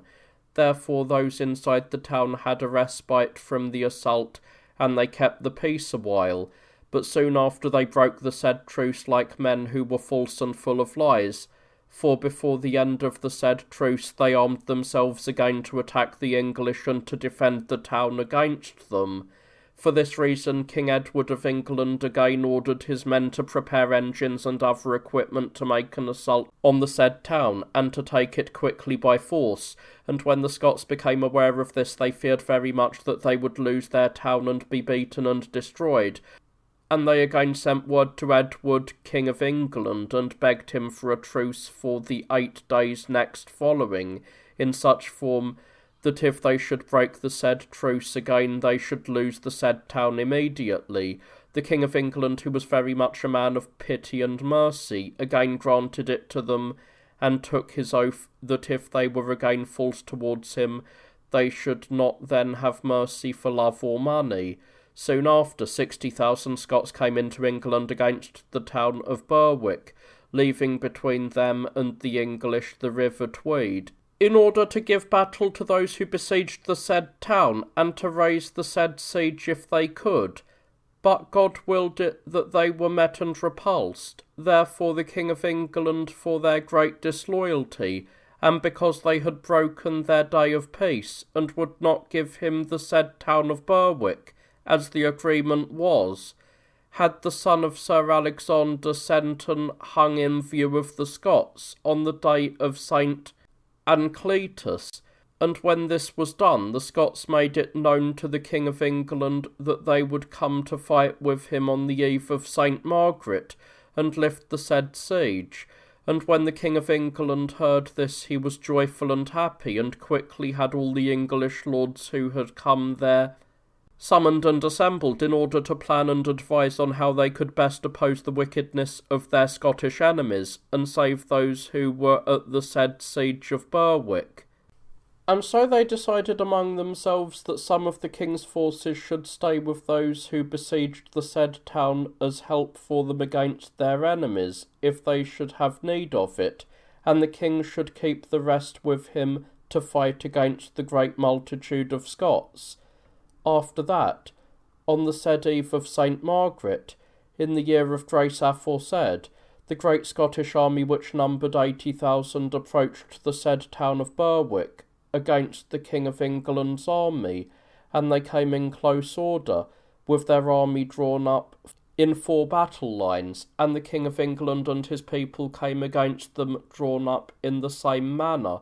Therefore those inside the town had a respite from the assault, and they kept the peace a while. But soon after they broke the said truce like men who were false and full of lies, for before the end of the said truce they armed themselves again to attack the English and to defend the town against them. For this reason King Edward of England again ordered his men to prepare engines and other equipment to make an assault on the said town, and to take it quickly by force. And when the Scots became aware of this, they feared very much that they would lose their town and be beaten and destroyed. And they again sent word to Edward, King of England, and begged him for a truce for the 8 days next following, in such form that if they should break the said truce again, they should lose the said town immediately. The King of England, who was very much a man of pity and mercy, again granted it to them, and took his oath that if they were again false towards him, they should not then have mercy for love or money. Soon after, 60,000 Scots came into England against the town of Berwick, leaving between them and the English the river Tweed, in order to give battle to those who besieged the said town, and to raise the said siege if they could. But God willed it that they were met and repulsed. Therefore the King of England, for their great disloyalty, and because they had broken their day of peace, and would not give him the said town of Berwick, as the agreement was, had the son of Sir Alexander Senton hung in view of the Scots on the day of St. Ancletus, and when this was done, the Scots made it known to the King of England that they would come to fight with him on the eve of St. Margaret, and lift the said siege. And when the King of England heard this, he was joyful and happy, and quickly had all the English lords who had come there summoned and assembled in order to plan and advise on how they could best oppose the wickedness of their Scottish enemies, and save those who were at the said siege of Berwick. And so they decided among themselves that some of the king's forces should stay with those who besieged the said town as help for them against their enemies, if they should have need of it, and the king should keep the rest with him to fight against the great multitude of Scots. After that, on the said eve of St. Margaret, in the year of grace aforesaid, the great Scottish army, which numbered 80,000, approached the said town of Berwick against the King of England's army, and they came in close order, with their army drawn up in 4 battle lines, and the King of England and his people came against them drawn up in the same manner.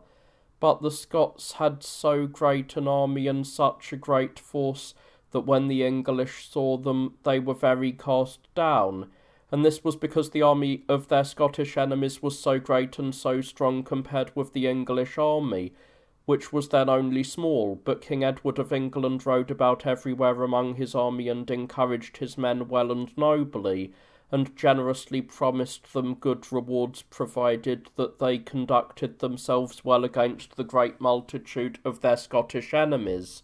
But the Scots had so great an army and such a great force that when the English saw them they were very cast down, and this was because the army of their Scottish enemies was so great and so strong compared with the English army, which was then only small. But King Edward of England rode about everywhere among his army and encouraged his men well and nobly, and generously promised them good rewards provided that they conducted themselves well against the great multitude of their Scottish enemies.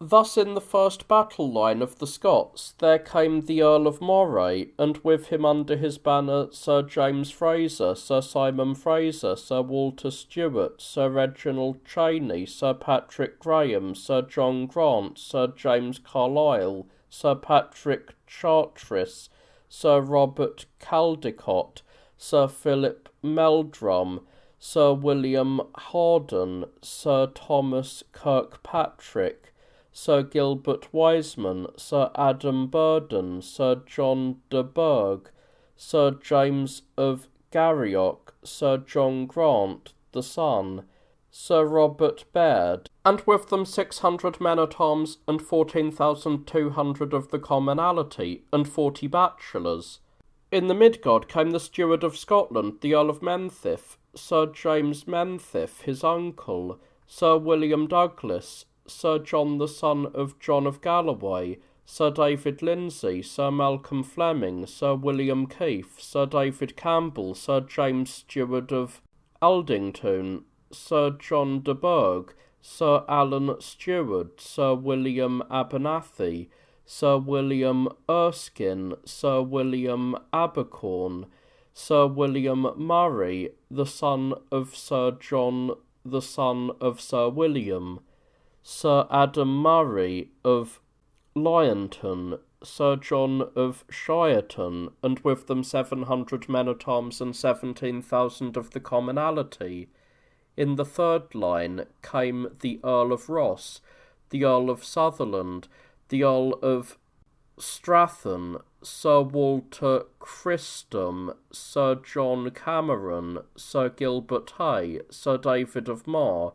Thus in the first battle line of the Scots there came the Earl of Moray, and with him under his banner Sir James Fraser, Sir Simon Fraser, Sir Walter Stewart, Sir Reginald Cheney, Sir Patrick Graham, Sir John Grant, Sir James Carlisle, Sir Patrick Charteris, Sir Robert Caldecott, Sir Philip Meldrum, Sir William Harden, Sir Thomas Kirkpatrick, Sir Gilbert Wiseman, Sir Adam Burden, Sir John de Burgh, Sir James of Garioch, Sir John Grant, the son, Sir Robert Baird, and with them 600 men-at-arms and 14,200 of the commonalty, and 40 bachelors. In the Midgard came the steward of Scotland, the Earl of Menteith, Sir James Menteith, his uncle, Sir William Douglas, Sir John the son of John of Galloway, Sir David Lindsay, Sir Malcolm Fleming, Sir William Keith, Sir David Campbell, Sir James Steward of Aldington, Sir John de Burgh, Sir Alan Stewart, Sir William Abernathy, Sir William Erskine, Sir William Abercorn, Sir William Murray, the son of Sir John, the son of Sir William, Sir Adam Murray of Lyonton, Sir John of Shireton, and with them 700 men-at-arms and 17,000 of the commonalty. In the third line came the Earl of Ross, the Earl of Sutherland, the Earl of Strathern, Sir Walter Christum, Sir John Cameron, Sir Gilbert Hay, Sir David of Mar,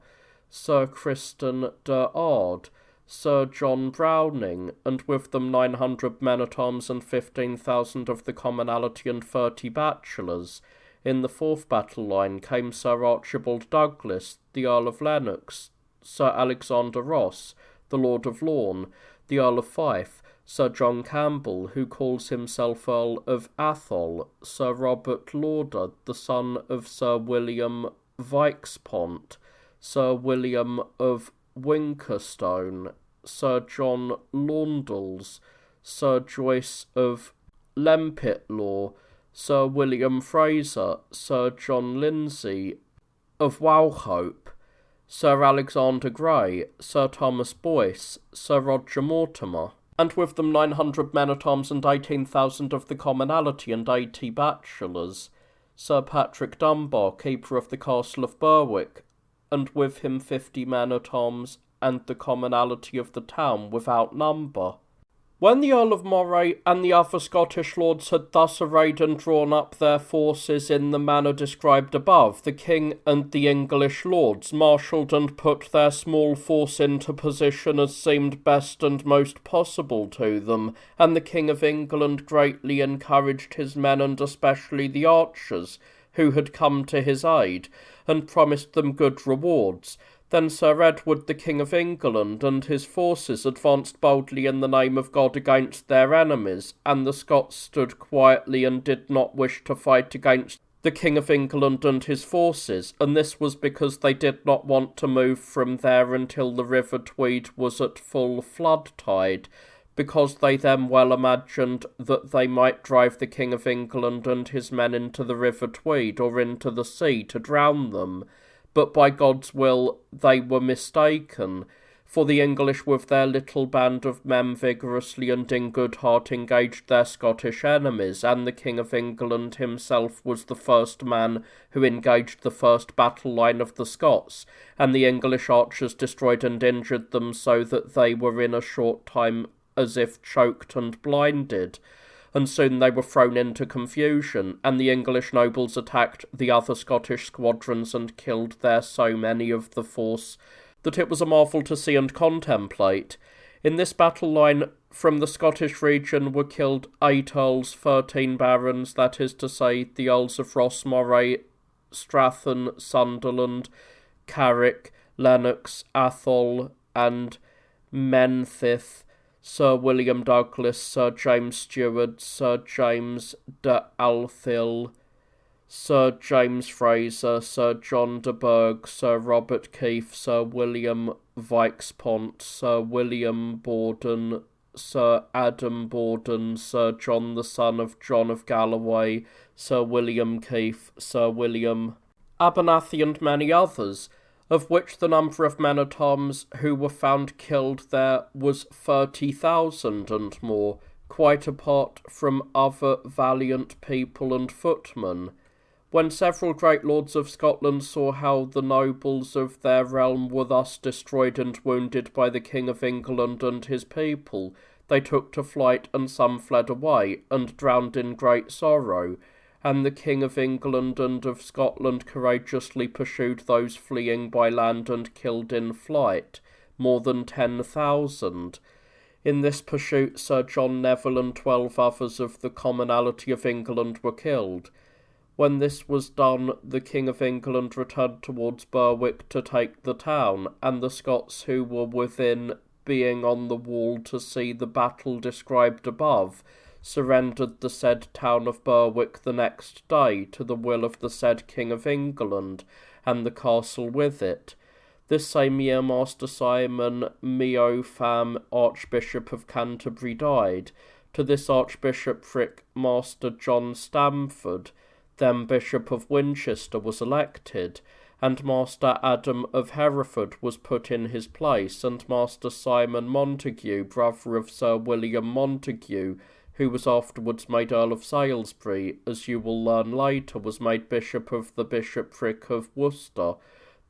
Sir Christian de Ard, Sir John Browning, and with them 900 men-at-arms and 15,000 of the commonalty and 30 bachelors. In the fourth battle line came Sir Archibald Douglas, the Earl of Lennox, Sir Alexander Ross, the Lord of Lorne, the Earl of Fife, Sir John Campbell, who calls himself Earl of Athol, Sir Robert Lauder, the son of Sir William Vikespont, Sir William of Winkerstone, Sir John Laundels, Sir Joyce of Lempitlaw, Sir William Fraser, Sir John Lindsay of Wauchope, Sir Alexander Grey, Sir Thomas Boyce, Sir Roger Mortimer, and with them 900 men-at-arms and 18,000 of the commonalty and 80 bachelors, Sir Patrick Dunbar, keeper of the castle of Berwick, and with him 50 men-at-arms and the commonalty of the town without number. When the Earl of Moray and the other Scottish lords had thus arrayed and drawn up their forces in the manner described above, the king and the English lords marshalled and put their small force into position as seemed best and most possible to them, and the King of England greatly encouraged his men, and especially the archers, who had come to his aid, and promised them good rewards. Then Sir Edward the King of England and his forces advanced boldly in the name of God against their enemies, and the Scots stood quietly and did not wish to fight against the King of England and his forces, and this was because they did not want to move from there until the River Tweed was at full flood tide, because they then well imagined that they might drive the King of England and his men into the River Tweed or into the sea to drown them. But by God's will they were mistaken, for the English with their little band of men vigorously and in good heart engaged their Scottish enemies, and the King of England himself was the first man who engaged the first battle line of the Scots, and the English archers destroyed and injured them so that they were in a short time as if choked and blinded, and soon they were thrown into confusion, and the English nobles attacked the other Scottish squadrons and killed there so many of the force that it was a marvel to see and contemplate. In this battle line from the Scottish region were killed 8 earls, 13 barons, that is to say, the Earls of Ross, Moray, Strathern, Sunderland, Carrick, Lennox, Athol, and Menteith, Sir William Douglas, Sir James Stewart, Sir James de Althill, Sir James Fraser, Sir John de Burgh, Sir Robert Keefe, Sir William Vikespont, Sir William Borden, Sir Adam Borden, Sir John the son of John of Galloway, Sir William Keefe, Sir William Abernathy, and many others, of which the number of men-at-arms who were found killed there was 30,000 and more, quite apart from other valiant people and footmen. When several great lords of Scotland saw how the nobles of their realm were thus destroyed and wounded by the King of England and his people, they took to flight, and some fled away, and drowned in great sorrow, and the King of England and of Scotland courageously pursued those fleeing by land and killed in flight, more than 10,000. In this pursuit Sir John Neville and 12 others of the commonalty of England were killed. When this was done, the King of England returned towards Berwick to take the town, and the Scots who were within, being on the wall to see the battle described above, surrendered the said town of Berwick the next day to the will of the said King of England, and the castle with it. This same year Master Simon Meopham, Archbishop of Canterbury, died. To this archbishopric Master John Stamford, then Bishop of Winchester, was elected, and Master Adam of Hereford was put in his place, and Master Simon Montague, brother of Sir William Montague, who was afterwards made Earl of Salisbury, as you will learn later, was made Bishop of the Bishopric of Worcester.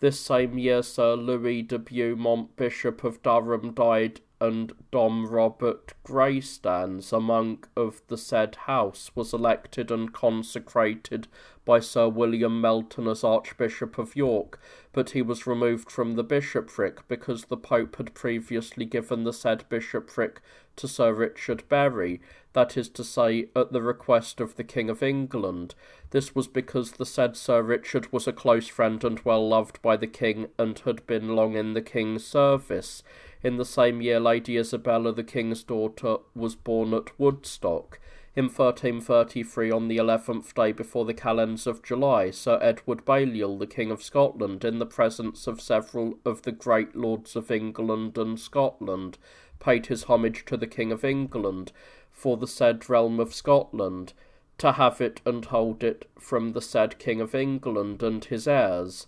This same year Sir Louis de Beaumont, Bishop of Durham, died, and Dom Robert Greystans, a monk of the said house, was elected and consecrated by Sir William Melton as Archbishop of York, but he was removed from the bishopric because the Pope had previously given the said bishopric to Sir Richard Berry, that is to say, at the request of the King of England. This was because the said Sir Richard was a close friend and well loved by the King, and had been long in the King's service. In the same year Lady Isabella, the King's daughter, was born at Woodstock. In 1333, on the 11th day before the calends of July, Sir Edward Balliol, the King of Scotland, in the presence of several of the great lords of England and Scotland, paid his homage to the King of England for the said realm of Scotland, to have it and hold it from the said King of England and his heirs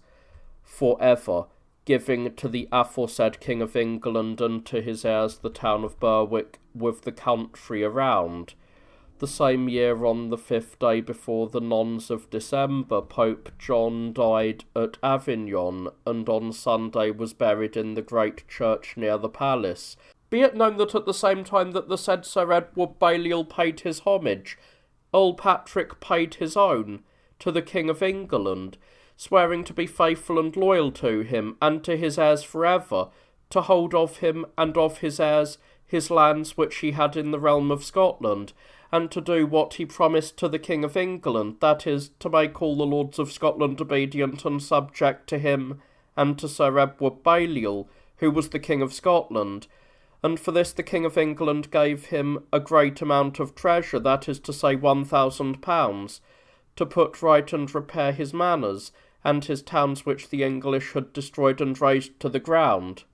for ever, giving to the aforesaid King of England and to his heirs the town of Berwick with the country around. The same year, on the 5th day before the nones of December, Pope John died at Avignon, and on Sunday was buried in the great church near the palace. Be it known that at the same time that the said Sir Edward Balliol paid his homage, Earl Patrick paid his own to the King of England, swearing to be faithful and loyal to him, and to his heirs forever, to hold of him and of his heirs his lands which he had in the realm of Scotland, and to do what he promised to the King of England, that is, to make all the lords of Scotland obedient and subject to him, and to Sir Edward Balliol, who was the King of Scotland. And for this the King of England gave him a great amount of treasure, that is to say £1,000, to put right and repair his manners, and his towns which the English had destroyed and razed to the ground.